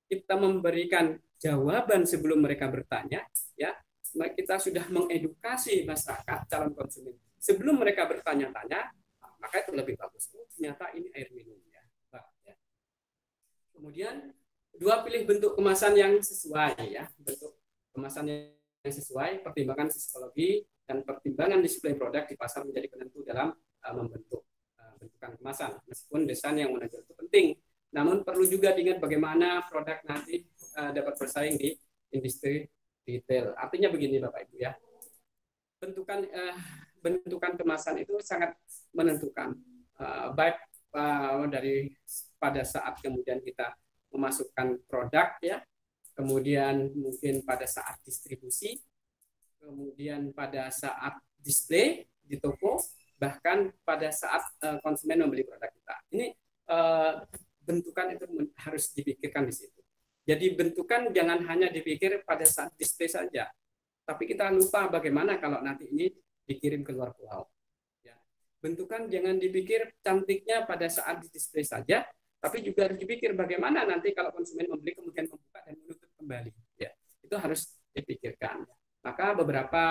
kita memberikan jawaban sebelum mereka bertanya, ya, kita sudah mengedukasi masyarakat calon konsumen sebelum mereka bertanya-tanya, maka itu lebih bagus. Oh, ternyata ini air minum ya. Kemudian pilih bentuk kemasan yang sesuai ya, bentuk kemasan yang sesuai, pertimbangan psikologi dan pertimbangan display produk di pasar menjadi penentu dalam membentuk bentukan kemasan. Meskipun desain yang menonjol itu penting, namun perlu juga diingat bagaimana produk nanti dapat bersaing di industri retail. Artinya begini Bapak Ibu ya, bentukan kemasan itu sangat menentukan, baik dari pada saat kemudian kita memasukkan produk ya, kemudian mungkin pada saat distribusi, kemudian pada saat display di toko, bahkan pada saat konsumen membeli produk kita. Ini bentukan itu harus dipikirkan di situ. Jadi bentukan jangan hanya dipikir pada saat display saja, tapi kita lupa bagaimana kalau nanti ini dikirim ke luar pulau. Ya. Bentukan jangan dipikir cantiknya pada saat di display saja, tapi juga harus dipikir bagaimana nanti kalau konsumen membeli kemudian membuka dan menutup kembali. Ya, itu harus dipikirkan. Maka beberapa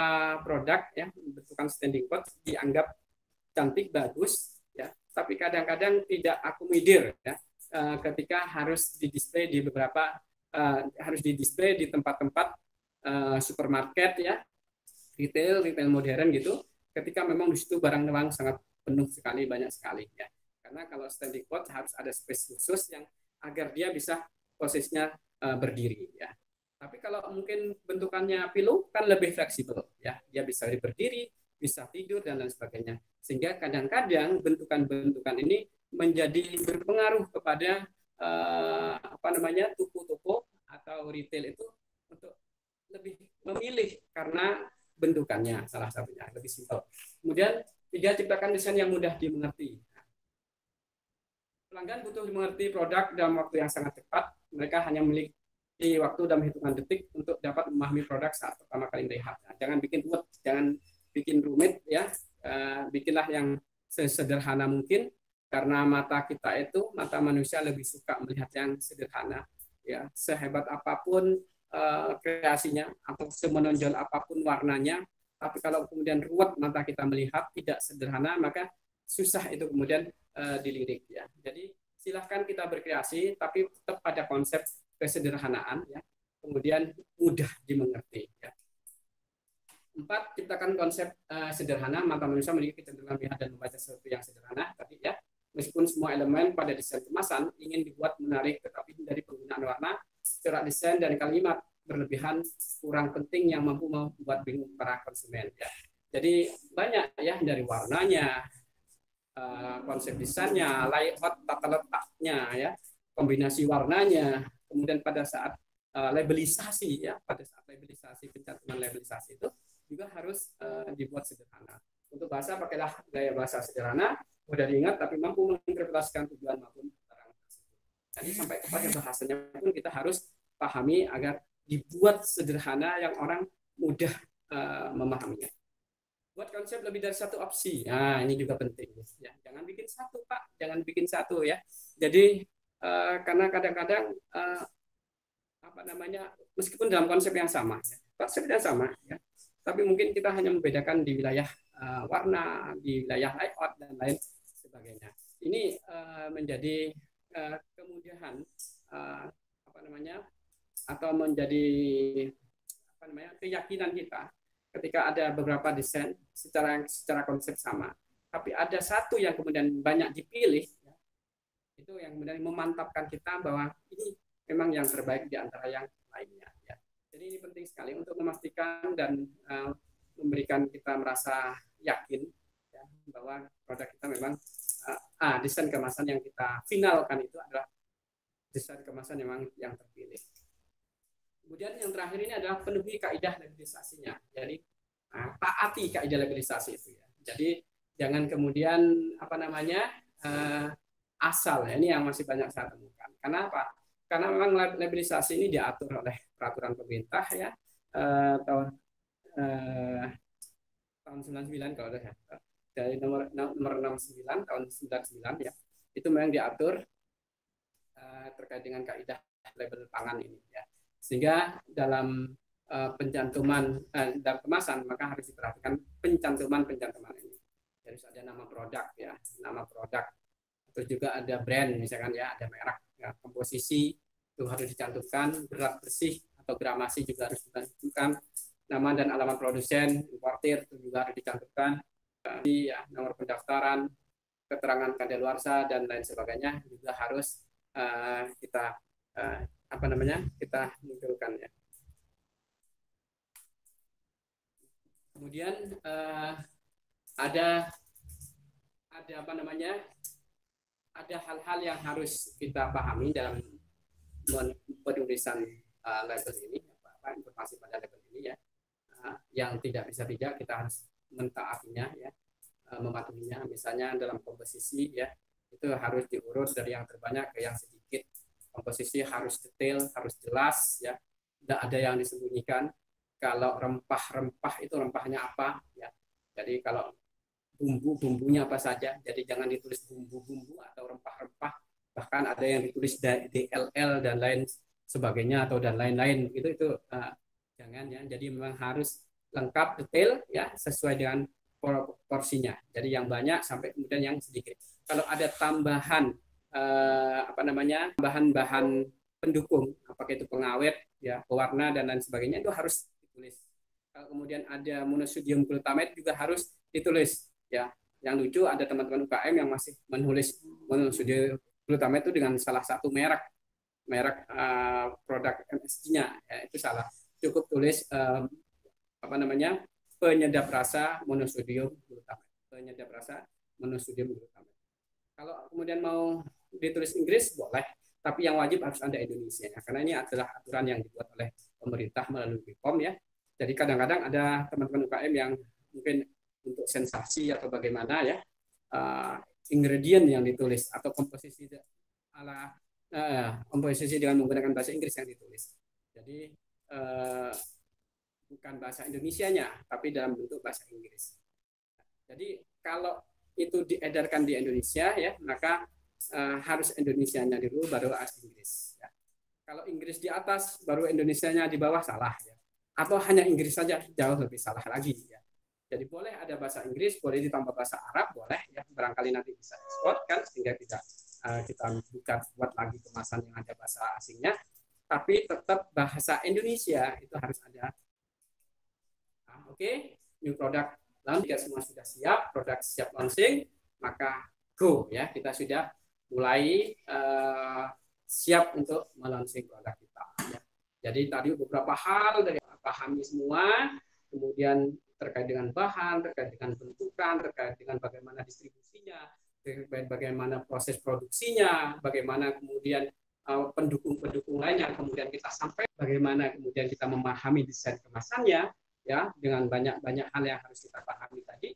produk ya bentukan standing pot dianggap cantik bagus ya, tapi kadang-kadang tidak akomodir ya, ketika harus didisplay di beberapa harus didisplay di tempat-tempat supermarket ya, retail modern gitu, ketika memang di situ barang-barang sangat penuh sekali, banyak sekali ya. Karena kalau standing pot harus ada space khusus yang agar dia bisa posisinya berdiri ya. Tapi kalau mungkin bentukannya pillow kan lebih fleksibel ya, dia bisa berdiri, bisa tidur dan lain sebagainya. Sehingga kadang-kadang bentukan-bentukan ini menjadi berpengaruh kepada toko-toko atau retail itu untuk lebih memilih karena bentukannya salah satunya lebih simpel. Kemudian 3, ciptakan desain yang mudah dimengerti. Pelanggan butuh dimengerti produk dalam waktu yang sangat cepat. Mereka hanya memiliki di waktu dalam hitungan detik untuk dapat memahami produk saat pertama kali melihat. Nah, jangan bikin ruwet, jangan bikin rumit ya. Bikinlah yang sesederhana mungkin, karena mata kita itu, mata manusia lebih suka melihat yang sederhana ya. Sehebat apapun kreasinya atau semenonjol apapun warnanya, tapi kalau kemudian ruwet mata kita melihat tidak sederhana, maka susah itu kemudian dilirik ya. Jadi silahkan kita berkreasi, tapi tetap pada konsep kesederhanaan ya, kemudian mudah dimengerti ya. 4, ciptakan konsep sederhana. Mata manusia memiliki kecenderungan melihat dan membaca sesuatu yang sederhana tadi ya. Meskipun semua elemen pada desain kemasan ingin dibuat menarik, tetapi dari penggunaan warna, corak desain dan kalimat berlebihan kurang penting yang mampu membuat bingung para konsumen ya. Jadi banyak ya, dari warnanya, konsep desainnya, layout, tata letaknya ya, kombinasi warnanya. Kemudian pada saat labelisasi ya, pada saat labelisasi, pencantuman labelisasi itu juga harus dibuat sederhana. Untuk bahasa, pakailah gaya bahasa sederhana, mudah diingat tapi mampu menginterpretasikan tujuan maupun barang tersebut. Jadi sampai kepada bahasanya pun kita harus pahami agar dibuat sederhana yang orang mudah memahaminya. Buat konsep lebih dari satu opsi. Nah, ini juga penting ya. Jangan bikin satu, Pak. Jangan bikin satu ya. Jadi karena kadang-kadang meskipun dalam konsep yang sama ya, tapi mungkin kita hanya membedakan di wilayah warna, di wilayah layout dan lain sebagainya. Ini menjadi kemudahan atau menjadi keyakinan kita ketika ada beberapa desain secara konsep sama, tapi ada satu yang kemudian banyak dipilih ya, itu yang kemudian memantapkan kita bahwa ini memang yang terbaik di antara yang lainnya ya. Jadi ini penting sekali untuk memastikan dan memberikan kita merasa yakin ya, bahwa produk kita memang desain kemasan yang kita finalkan itu adalah desain kemasan memang yang terpilih. Kemudian yang terakhir ini adalah penuhi kaidah labelisasinya. Jadi taati kaidah labelisasi itu ya. Jadi jangan kemudian asal ya, ini yang masih banyak saya temukan. Kenapa? Karena memang labelisasi ini diatur oleh peraturan pemerintah ya, tahun 99 kalau ada ya, dari nomor 69 tahun 99 ya, itu memang diatur terkait dengan kaidah label pangan ini ya. Sehingga dalam pencantuman dalam kemasan maka harus diperhatikan pencantuman ini. Harus ada nama produk ya, nama produk. Terus juga ada brand misalkan ya, ada merek ya, komposisi itu harus dicantumkan, berat bersih atau gramasi juga harus dicantumkan, nama dan alamat produsen, importir itu juga harus dicantumkan, ya, nomor pendaftaran, keterangan kadaluarsa dan lain sebagainya juga harus kita munculkan ya. Kemudian ada hal-hal yang harus kita pahami dalam penulisan label ini, informasi pada label ini ya, yang tidak kita harus mentaatinya ya, mematuhinya. Misalnya dalam komposisi ya, itu harus diurus dari yang terbanyak ke yang sedikit. Komposisi harus detail, harus jelas ya, tidak ada yang disembunyikan. Kalau rempah-rempah itu rempahnya apa ya, jadi kalau bumbunya apa saja, jadi jangan ditulis bumbu-bumbu atau rempah-rempah, bahkan ada yang ditulis DLL dan lain sebagainya atau dan lain-lain itu jangan ya. Jadi memang harus lengkap, detail ya, sesuai dengan porsinya. Jadi yang banyak sampai kemudian yang sedikit. Kalau ada tambahan bahan-bahan pendukung, apakah itu pengawet ya, pewarna dan lain sebagainya, itu harus ditulis. Kalau kemudian ada monosodium glutamate juga harus ditulis ya. Yang lucu ada teman-teman UKM yang masih menulis monosodium glutamate itu dengan salah satu merek produk MSG-nya ya, itu salah. Cukup tulis penyedap rasa monosodium glutamate. Kalau kemudian mau ditulis Inggris boleh, tapi yang wajib harus ada Indonesia ya, karena ini adalah aturan yang dibuat oleh pemerintah melalui BPOM ya. Jadi kadang-kadang ada teman-teman UKM yang mungkin untuk sensasi atau bagaimana ya, ingredient yang ditulis atau komposisi komposisi dengan menggunakan bahasa Inggris yang ditulis. Jadi bukan bahasa Indonesianya, tapi dalam bentuk bahasa Inggris. Jadi kalau itu diedarkan di Indonesia ya, maka harus Indonesianya dulu baru Inggris. Ya. Kalau Inggris di atas baru Indonesianya di bawah salah ya. Atau hanya Inggris saja jauh lebih salah lagi ya. Jadi boleh ada bahasa Inggris, boleh ditambah bahasa Arab, boleh ya. Barangkali nanti bisa ekspor kan sehingga tidak kita buat lagi kemasan yang ada bahasa asingnya. Tapi tetap bahasa Indonesia itu harus ada. Oke, new product launch, jika semua sudah siap, produk siap launching, maka go ya, kita sudah mulai siap untuk melaunching produk kita. Ya. Jadi tadi beberapa hal dari pahami semua, kemudian terkait dengan bahan, terkait dengan bentukan, terkait dengan bagaimana distribusinya, terkait bagaimana proses produksinya, bagaimana kemudian pendukung-pendukung lainnya, kemudian kita sampai bagaimana kemudian kita memahami desain kemasannya, ya dengan banyak hal yang harus kita pahami tadi.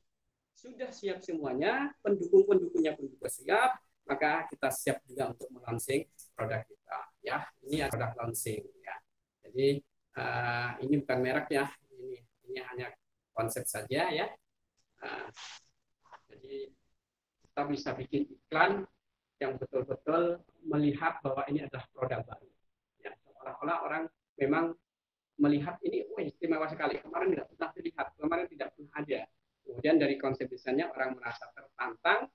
Sudah siap semuanya, pendukung-pendukungnya pun juga siap, maka kita siap juga untuk melaunching produk kita. Ya, ini produk launching. Ya. Jadi ini bukan merek ya, ini hanya konsep saja ya. Jadi kita bisa bikin iklan yang betul-betul melihat bahwa ini adalah produk baru. Ya, seolah-olah orang memang melihat ini, wah istimewa sekali. Kemarin tidak pernah dilihat, kemarin tidak pernah ada. Kemudian dari konsep desainnya orang merasa tertantang,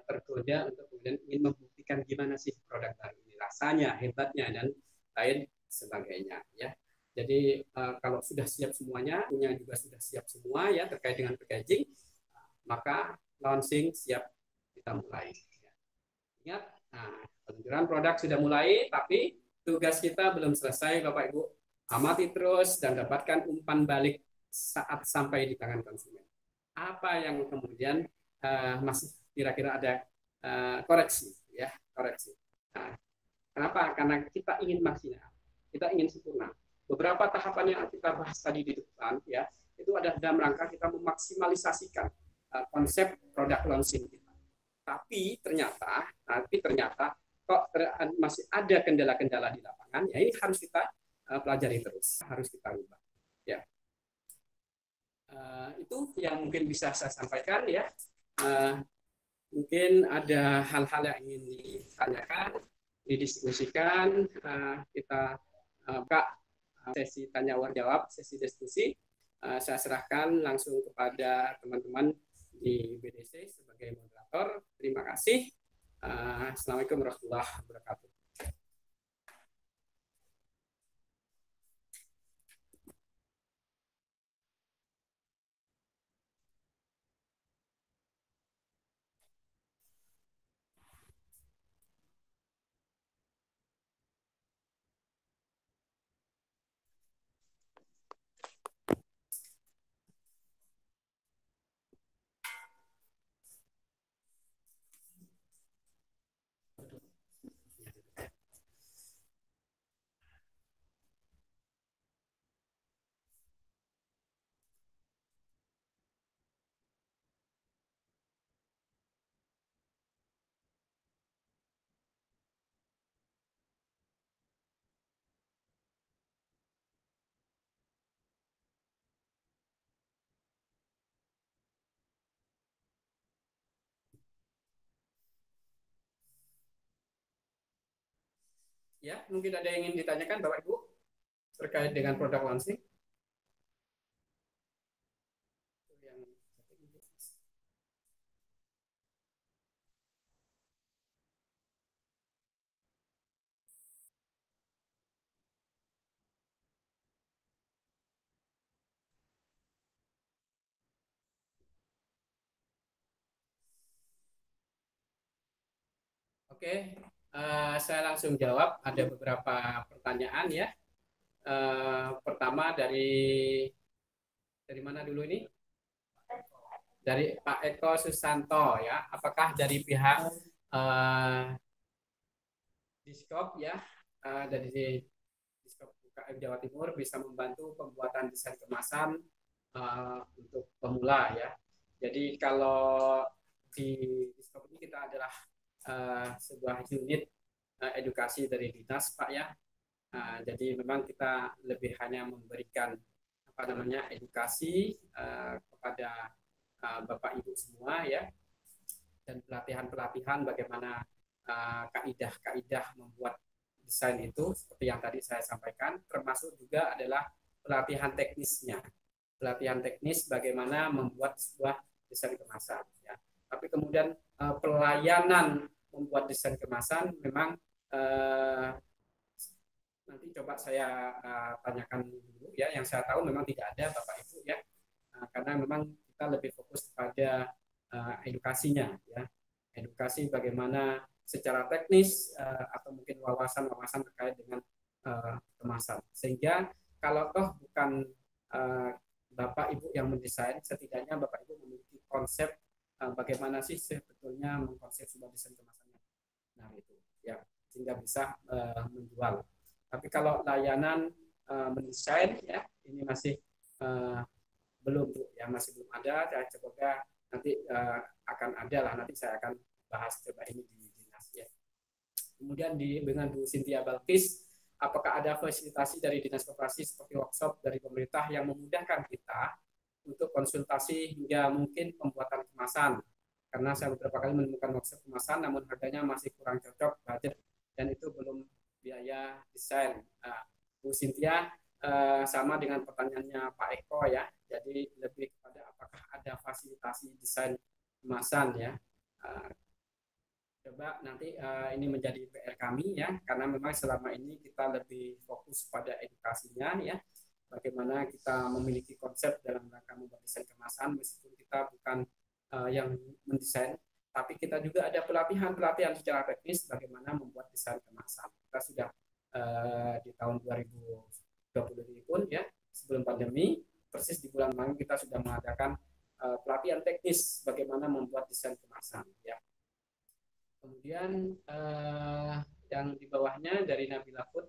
tergoda untuk kemudian ingin membuktikan gimana sih produk baru ini rasanya, hebatnya dan lain sebagainya. Ya. Jadi kalau sudah siap semuanya, punya juga sudah siap semua ya terkait dengan packaging, maka launching siap kita mulai. Ya. Ingat, peluncuran produk sudah mulai, tapi tugas kita belum selesai, Bapak Ibu. Amati terus dan dapatkan umpan balik saat sampai di tangan konsumen. Apa yang kemudian masih kira-kira ada koreksi, ya koreksi. Nah, kenapa? Karena kita ingin maksimal, kita ingin sempurna. Beberapa tahapan yang kita bahas tadi di depan, ya itu ada dalam rangka kita memaksimalisasikan konsep produk launching kita. Tapi ternyata kok masih ada kendala-kendala di lapangan. Ya ini harus kita pelajari terus, harus kita ubah. Ya, itu yang mungkin bisa saya sampaikan ya. Mungkin ada hal-hal yang ingin ditanyakan, didiskusikan. Kita buka sesi tanya jawab, sesi diskusi. Saya serahkan langsung kepada teman-teman di BDC sebagai moderator. Terima kasih. Assalamualaikum warahmatullahi wabarakatuh. Ya, mungkin ada yang ingin ditanyakan Bapak Ibu terkait dengan produk launching. Oke, saya langsung jawab. Ada beberapa pertanyaan ya. Pertama dari mana dulu ini? Dari Pak Eko Susanto ya. Apakah dari pihak Diskop ya, dari Diskop UKM Jawa Timur bisa membantu pembuatan desain kemasan untuk pemula ya. Jadi kalau di Diskop ini kita adalah sebuah unit edukasi dari dinas Pak ya. Jadi memang kita lebih hanya memberikan edukasi kepada Bapak Ibu semua ya, dan pelatihan-pelatihan bagaimana kaidah-kaidah membuat desain itu seperti yang tadi saya sampaikan, termasuk juga adalah pelatihan teknisnya, pelatihan teknis bagaimana membuat sebuah desain kemasan ya. Tapi kemudian pelayanan membuat desain kemasan memang nanti coba saya tanyakan dulu ya. Yang saya tahu memang tidak ada Bapak Ibu ya, karena memang kita lebih fokus pada edukasinya ya, edukasi bagaimana secara teknis atau mungkin wawasan-wawasan terkait dengan kemasan, sehingga kalau toh bukan Bapak Ibu yang mendesain, setidaknya Bapak Ibu memiliki konsep bagaimana sih sebetulnya mengkonsep sebuah desain kemasan yang benar itu ya, sehingga bisa menjual. Tapi kalau layanan mendesain ya, ini masih belum ya, masih belum ada. Saya coba nanti akan ada lah, nanti saya akan bahas coba ini di dinas ya. Kemudian dengan Bu Cynthia Balkis, apakah ada fasilitasi dari dinas koperasi seperti workshop dari pemerintah yang memudahkan kita untuk konsultasi hingga mungkin pembuatan kemasan? Karena saya beberapa kali menemukan workshop kemasan namun harganya masih kurang cocok budget dan itu belum biaya desain. Bu Cynthia, sama dengan pertanyaannya Pak Eko ya, jadi lebih kepada apakah ada fasilitasi desain kemasan ya. Coba nanti ini menjadi PR kami ya, karena memang selama ini kita lebih fokus pada edukasinya ya, bagaimana kita memiliki konsep dalam rangka membuat desain kemasan, meskipun kita bukan yang mendesain, tapi kita juga ada pelatihan-pelatihan secara teknis bagaimana membuat desain kemasan. Kita sudah di tahun 2020 ini pun ya, sebelum pandemi, persis di bulan Maret kita sudah mengadakan pelatihan teknis bagaimana membuat desain kemasan ya. Kemudian yang di bawahnya dari Nabila Food,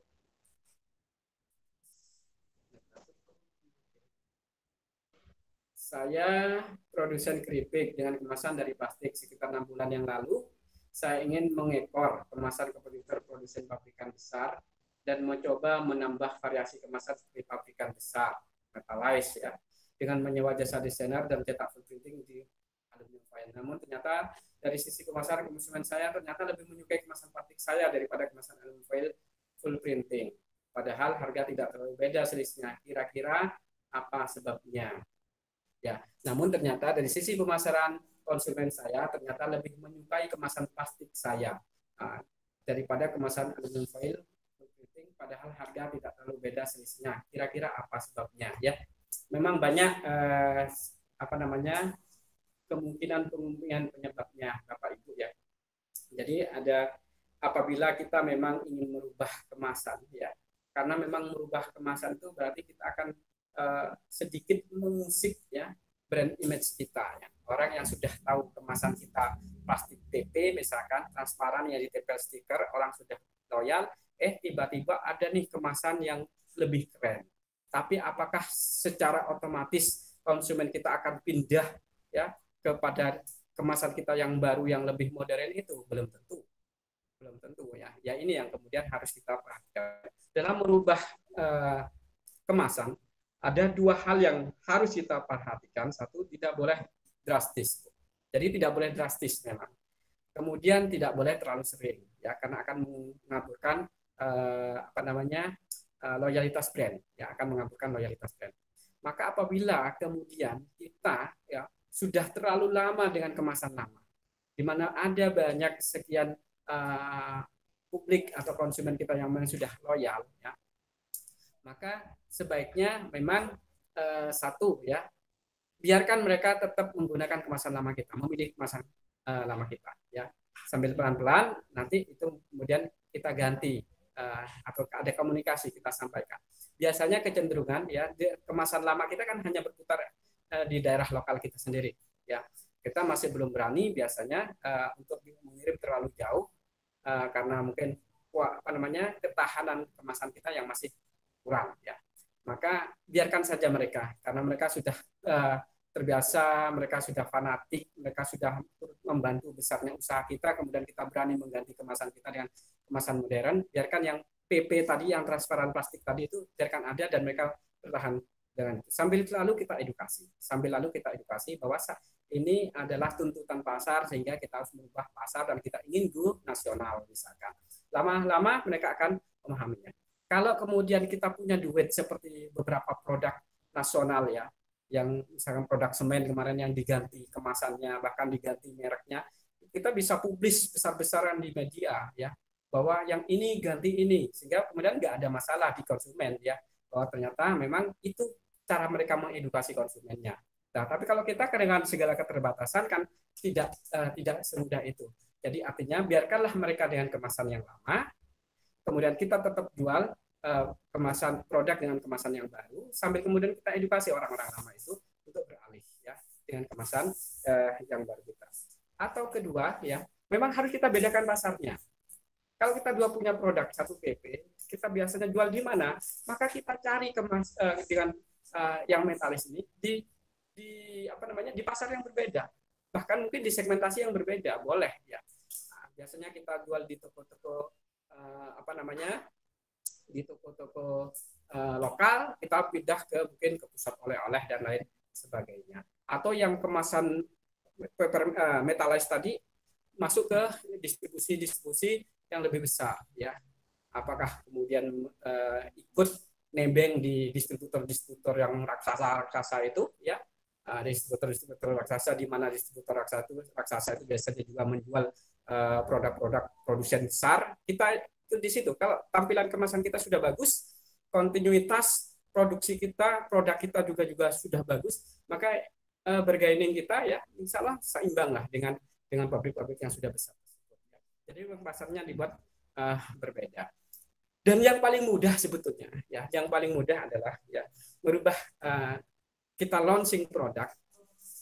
saya produsen keripik dengan kemasan dari plastik sekitar 6 bulan yang lalu. Saya ingin mengekor kemasan kompetitor produsen pabrikan besar dan mencoba menambah variasi kemasan seperti pabrikan besar, metalize ya, dengan menyewa jasa desainer dan cetak full printing di aluminium foil. Namun ternyata dari sisi kemasan konsumen saya ternyata lebih menyukai kemasan plastik saya daripada kemasan aluminium foil full printing. Padahal harga tidak terlalu beda selisihnya. Kira-kira apa sebabnya? Ya, namun ternyata dari sisi pemasaran konsumen saya ternyata lebih menyukai kemasan plastik saya daripada kemasan aluminium foil full printing, padahal harga tidak terlalu beda selisihnya. Kira-kira apa sebabnya? Ya, memang banyak kemungkinan penyebabnya Bapak Ibu ya. Jadi ada apabila kita memang ingin merubah kemasan ya, karena memang merubah kemasan itu berarti kita akan sedikit mengusik ya brand image kita ya. Orang yang sudah tahu kemasan kita plastik TP misalkan transparan yang ditempel stiker, orang sudah loyal, tiba-tiba ada nih kemasan yang lebih keren. Tapi apakah secara otomatis konsumen kita akan pindah ya kepada kemasan kita yang baru yang lebih modern itu? Belum tentu. Belum tentu ya. Ya ini yang kemudian harus kita perhatikan. Dalam merubah kemasan ada dua hal yang harus kita perhatikan. Satu, tidak boleh drastis. Jadi tidak boleh drastis memang. Kemudian tidak boleh terlalu sering ya, karena akan mengaburkan loyalitas brand ya, akan mengaburkan loyalitas brand. Maka apabila kemudian kita ya sudah terlalu lama dengan kemasan lama, di mana ada banyak sekian publik atau konsumen kita yang memang sudah loyal ya, maka sebaiknya memang satu ya, biarkan mereka tetap menggunakan kemasan lama kita, memilih kemasan lama kita ya, sambil pelan-pelan nanti itu kemudian kita ganti atau ada komunikasi kita sampaikan. Biasanya kecenderungan ya kemasan lama kita kan hanya berputar di daerah lokal kita sendiri ya. Kita masih belum berani biasanya untuk mengirim terlalu jauh karena mungkin ketahanan kemasan kita yang masih kurang ya. Maka biarkan saja mereka, karena mereka sudah terbiasa, mereka sudah fanatik, mereka sudah membantu besarnya usaha kita, kemudian kita berani mengganti kemasan kita dengan kemasan modern. Biarkan yang PP tadi yang transparan plastik tadi itu biarkan ada dan mereka bertahan dengan itu. Sambil lalu kita edukasi bahwa ini adalah tuntutan pasar sehingga kita harus mengubah pasar dan kita ingin go nasional misalkan. Lama-lama mereka akan memahaminya. Kalau kemudian kita punya duit seperti beberapa produk nasional ya, yang misalkan produk semen kemarin yang diganti kemasannya bahkan diganti mereknya, kita bisa publis besar-besaran di media ya bahwa yang ini ganti ini sehingga kemudian nggak ada masalah di konsumen ya bahwa ternyata memang itu cara mereka mengedukasi konsumennya. Nah, tapi kalau kita dengan segala keterbatasan kan tidak semudah itu. Jadi artinya biarkanlah mereka dengan kemasan yang lama, kemudian kita tetap jual kemasan produk dengan kemasan yang baru, sambil kemudian kita edukasi orang-orang lama itu untuk beralih ya dengan kemasan yang baru kita. Atau kedua ya, memang harus kita bedakan pasarnya. Kalau kita dua punya produk satu PP, kita biasanya jual di mana, maka kita cari dengan yang metalis ini di pasar yang berbeda, bahkan mungkin di segmentasi yang berbeda boleh ya. Nah, biasanya kita jual di toko-toko di toko-toko lokal, kita pindah ke mungkin ke pusat oleh-oleh dan lain sebagainya. Atau yang kemasan metalis tadi masuk ke distribusi yang lebih besar ya. Apakah kemudian ikut nembeng di distributor yang raksasa itu ya. Distributor raksasa, di mana distributor raksasa itu biasanya juga menjual produk-produk produsen besar. Kita itu di situ. Kalau tampilan kemasan kita sudah bagus, kontinuitas produksi kita, produk kita juga sudah bagus, maka bargaining kita ya insya Allah seimbang lah dengan pabrik-pabrik yang sudah besar. Jadi pasarnya dibuat berbeda. Dan yang paling mudah sebetulnya ya, yang paling mudah adalah ya merubah kita launching produk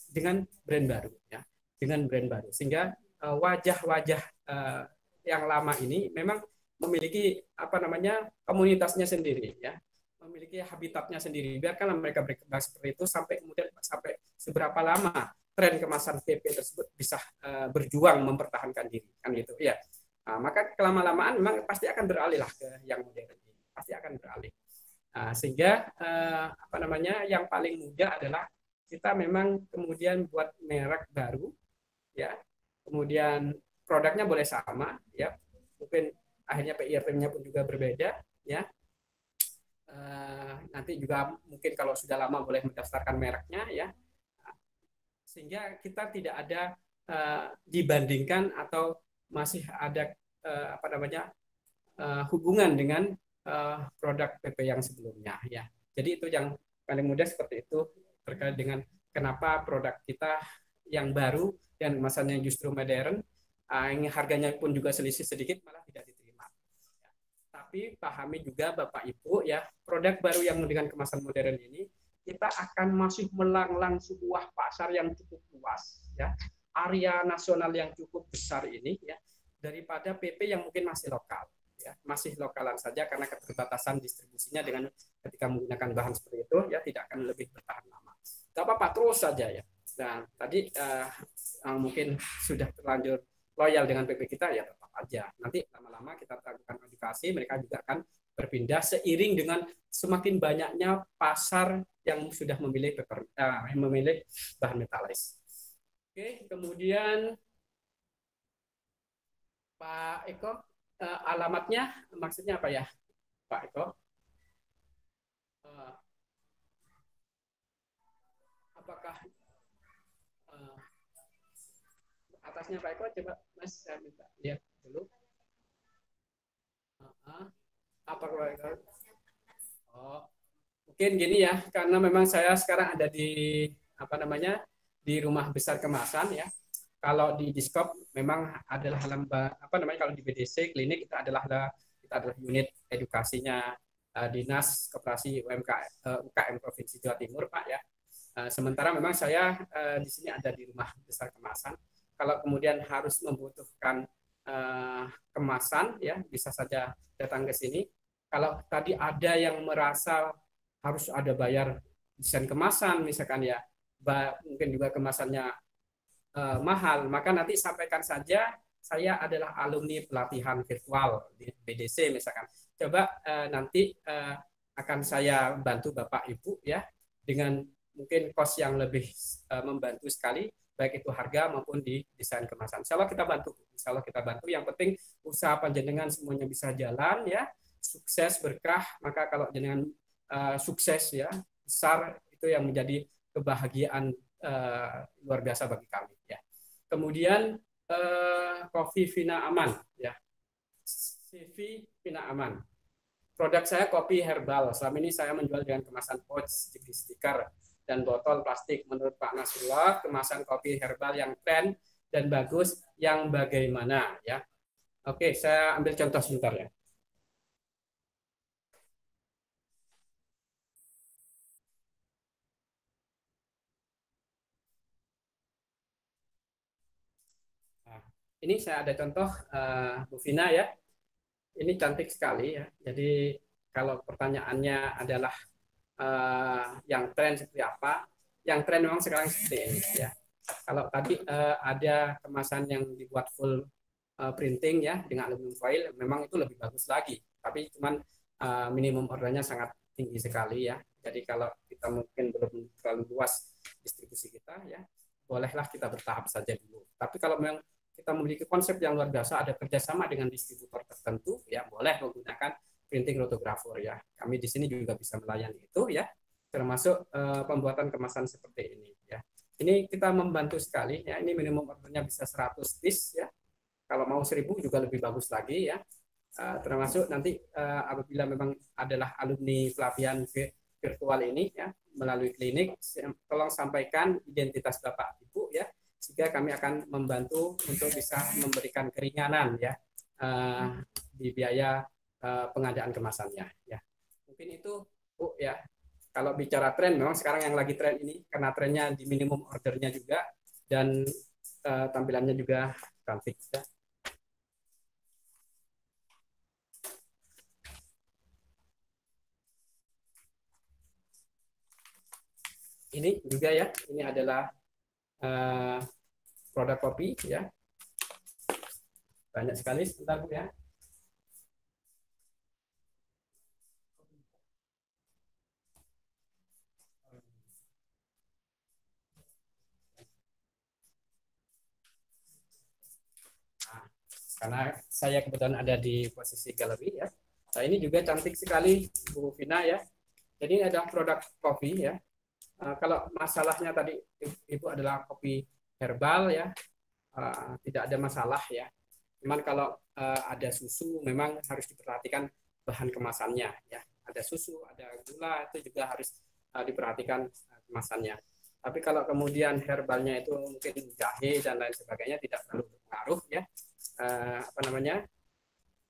dengan brand baru ya, dengan brand baru sehingga wajah-wajah yang lama ini memang memiliki komunitasnya sendiri ya, memiliki habitatnya sendiri. Biarkanlah mereka berkembang seperti itu sampai kemudian seberapa lama tren kemasan PP tersebut bisa berjuang mempertahankan diri kan gitu ya. Nah, maka kelama-lamaan memang pasti akan beralih lah ke yang modern ini, pasti akan beralih. Sehingga yang paling mudah adalah kita memang kemudian buat merek baru ya, kemudian produknya boleh sama ya, mungkin akhirnya PIRT-nya pun juga berbeda ya. Nanti juga mungkin kalau sudah lama boleh mendaftarkan mereknya ya, sehingga kita tidak ada dibandingkan atau masih ada hubungan dengan produk PP yang sebelumnya ya. Jadi itu yang paling mudah seperti itu terkait dengan kenapa produk kita yang baru dan kemasannya justru modern, harganya pun juga selisih sedikit malah tidak diterima. Ya. Tapi pahami juga Bapak Ibu ya, produk baru yang dengan kemasan modern ini kita akan masih melanglang sebuah pasar yang cukup luas ya, area nasional yang cukup besar ini ya, daripada PP yang mungkin masih lokal. Ya, masih lokalan saja karena keterbatasan distribusinya dengan ketika menggunakan bahan seperti itu ya tidak akan lebih bertahan lama. Tidak apa-apa, terus saja ya. Nah tadi mungkin sudah terlanjur loyal dengan PP kita ya tetap aja. Nanti lama-lama kita lakukan edukasi, mereka juga akan berpindah seiring dengan semakin banyaknya pasar yang sudah memilih bahan metalis. Oke, kemudian Pak Eko. Alamatnya maksudnya apa ya Pak Eko? Apakah atasnya Pak Eko? Coba Mas saya minta lihat dulu. Apa Pak Eko? Oh, mungkin gini ya, karena memang saya sekarang ada di di rumah besar kemasan ya. Kalau di Diskop memang adalah kalau di BDC klinik kita adalah unit edukasinya Dinas Koperasi UKM Provinsi Jawa Timur Pak ya. Sementara memang saya di sini ada di rumah besar kemasan. Kalau kemudian harus membutuhkan kemasan ya bisa saja datang ke sini. Kalau tadi ada yang merasa harus ada bayar desain kemasan misalkan ya, mungkin juga kemasannya mahal, maka nanti sampaikan saja saya adalah alumni pelatihan virtual di BDC misalkan. coba nanti akan saya bantu Bapak Ibu ya dengan mungkin cost yang lebih membantu sekali, baik itu harga maupun di desain kemasan. Insya Allah kita bantu. Insya Allah kita bantu. Yang penting usaha panjenengan semuanya bisa jalan ya, sukses berkah. Maka kalau jenengan sukses ya besar, itu yang menjadi kebahagiaan luar biasa bagi kami ya. Kemudian kopi Vina Aman ya, CV Vina Aman. Produk saya kopi herbal. Selama ini saya menjual dengan kemasan pouch, stiker, dan botol plastik. Menurut Pak Nasrullah, kemasan kopi herbal yang tren dan bagus yang bagaimana ya? Oke, saya ambil contoh sebentar ya. Nah, ini saya ada contoh Bu Vina ya. Ini cantik sekali ya. Jadi kalau pertanyaannya adalah yang tren seperti apa? Yang tren memang sekarang seperti ini ya. Kalau tadi ada kemasan yang dibuat full printing ya dengan aluminium foil, memang itu lebih bagus lagi. Tapi cuman minimum ordernya sangat tinggi sekali ya. Jadi kalau kita mungkin belum terlalu luas distribusi kita ya, bolehlah kita bertahap saja dulu. Tapi kalau memang kita memiliki konsep yang luar biasa, ada kerjasama dengan distributor tertentu, ya boleh menggunakan printing rotografer ya. Kami di sini juga bisa melayani itu ya, termasuk pembuatan kemasan seperti ini ya. Ini kita membantu sekali ya. Ini minimum ordernya bisa 100 piece ya. Kalau mau 1000 juga lebih bagus lagi ya. Termasuk nanti apabila memang adalah alumni pelatihan virtual ini ya melalui klinik, tolong sampaikan identitas Bapak Ibu ya, sehingga kami akan membantu untuk bisa memberikan keringanan ya di biaya pengadaan kemasannya ya. Mungkin itu Bu ya. Kalau bicara tren, memang sekarang yang lagi tren ini karena trennya di minimum ordernya juga dan tampilannya juga cantik ya. Ini juga ya, ini adalah produk kopi ya. Banyak sekali, sebentar Bu ya. Nah, karena saya kebetulan ada di posisi galeri ya. Nah, ini juga cantik sekali Bu Vina ya. Jadi ini adalah produk kopi ya. Kalau masalahnya tadi Ibu adalah kopi herbal ya, tidak ada masalah ya. Cuman kalau ada susu memang harus diperhatikan bahan kemasannya ya. Ada susu, ada gula itu juga harus diperhatikan kemasannya. Tapi kalau kemudian herbalnya itu mungkin jahe dan lain sebagainya tidak terlalu berpengaruh ya. Apa namanya?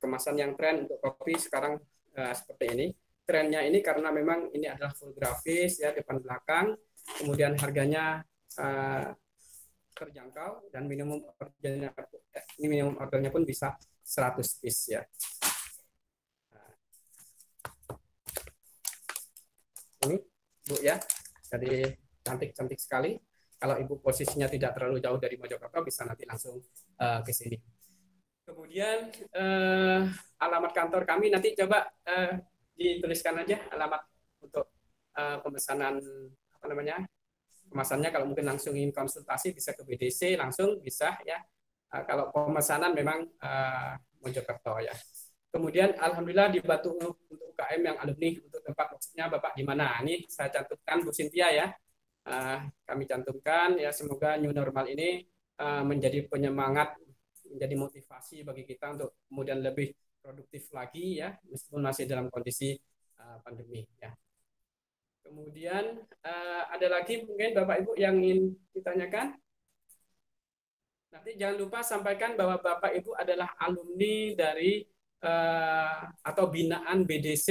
Kemasan yang tren untuk kopi sekarang seperti ini. Trennya ini karena memang ini adalah full grafis ya depan belakang, kemudian harganya terjangkau dan minimum ordernya pun bisa 100 piece ya. Ini Bu ya, jadi cantik-cantik sekali. Kalau Ibu posisinya tidak terlalu jauh dari Mojokerto bisa nanti langsung ke sini. Kemudian alamat kantor kami nanti coba dituliskan aja alamat untuk pemesanan apa namanya kemasannya. Kalau mungkin langsung ingin konsultasi bisa ke BDC langsung bisa ya. Kalau pemesanan memang Mojokerto ya. Kemudian alhamdulillah dibantu untuk UKM yang alumni untuk tempat maksudnya Bapak di mana. Ini saya cantumkan Bu Cynthia ya. Kami cantumkan ya, semoga new normal ini menjadi penyemangat, menjadi motivasi bagi kita untuk kemudian lebih produktif lagi ya, meskipun masih dalam kondisi pandemi ya. Kemudian ada lagi mungkin Bapak Ibu yang ingin ditanyakan? Nanti jangan lupa sampaikan bahwa Bapak Ibu adalah alumni dari atau binaan BDC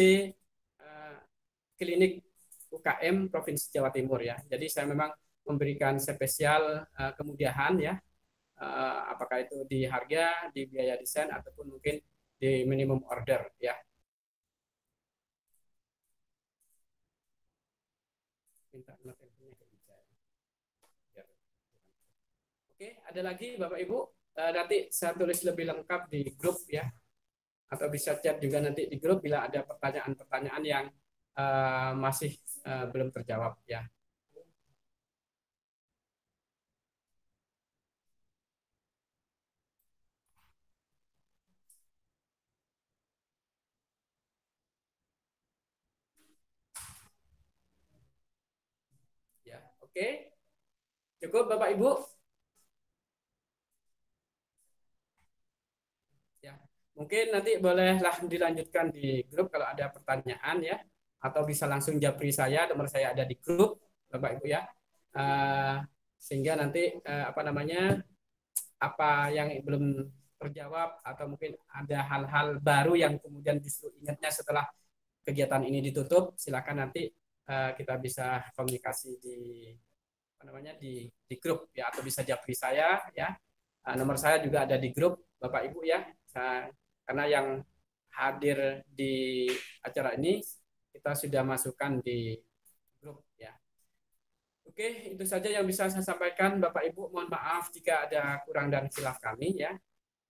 Klinik UKM Provinsi Jawa Timur ya. Jadi saya memang memberikan spesial kemudahan ya, apakah itu di harga, di biaya desain ataupun mungkin di minimum order ya. Minta nomor teleponnya ke Bija. Oke, ada lagi Bapak Ibu, nanti saya tulis lebih lengkap di grup ya, atau bisa chat juga nanti di grup bila ada pertanyaan-pertanyaan yang masih belum terjawab ya. Ya, oke. Cukup Bapak Ibu? Ya. Mungkin nanti bolehlah dilanjutkan di grup kalau ada pertanyaan ya, atau bisa langsung japri saya, nomor saya ada di grup Bapak Ibu ya. Sehingga nanti apa yang belum terjawab atau mungkin ada hal-hal baru yang kemudian justru ingatnya setelah kegiatan ini ditutup, silakan nanti kita bisa komunikasi di grup ya, atau bisa japri saya ya. Nomor saya juga ada di grup Bapak Ibu ya. Karena yang hadir di acara ini kita sudah masukkan di grup ya. Oke, itu saja yang bisa saya sampaikan Bapak Ibu. Mohon maaf jika ada kurang dan khilaf kami ya.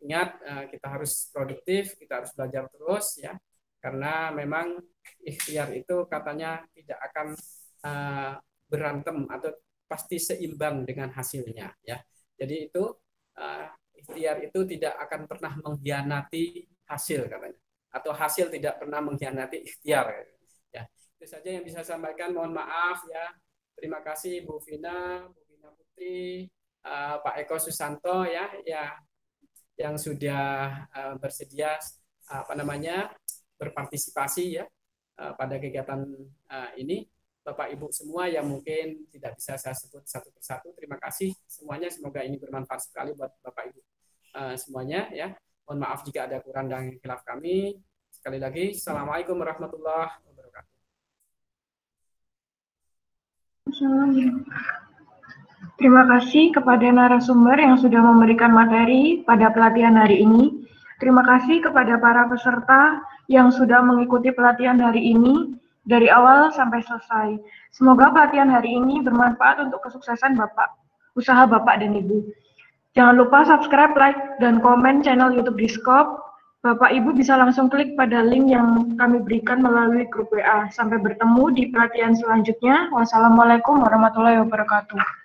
Ingat, kita harus produktif, kita harus belajar terus ya. Karena memang ikhtiar itu katanya tidak akan berantem atau pasti seimbang dengan hasilnya ya. Jadi itu ikhtiar itu tidak akan pernah mengkhianati hasil katanya, atau hasil tidak pernah mengkhianati ikhtiar ya. Itu saja yang bisa saya sampaikan. Mohon maaf ya. Terima kasih Bu Vina Putri, Pak Eko Susanto ya yang sudah bersedia berpartisipasi ya pada kegiatan ini. Bapak Ibu semua yang mungkin tidak bisa saya sebut satu persatu, terima kasih semuanya. Semoga ini bermanfaat sekali buat Bapak Ibu semuanya ya. Mohon maaf jika ada kurang dan khilaf kami. Sekali lagi, Assalamualaikum warahmatullahi wabarakatuh. Terima kasih kepada narasumber yang sudah memberikan materi pada pelatihan hari ini. Terima kasih kepada para peserta yang sudah mengikuti pelatihan hari ini dari awal sampai selesai. Semoga pelatihan hari ini bermanfaat untuk kesuksesan usaha Bapak dan Ibu. Jangan lupa subscribe, like, dan komen channel YouTube Diskop. Bapak Ibu bisa langsung klik pada link yang kami berikan melalui grup WA. Sampai bertemu di pelatihan selanjutnya. Wassalamualaikum warahmatullahi wabarakatuh.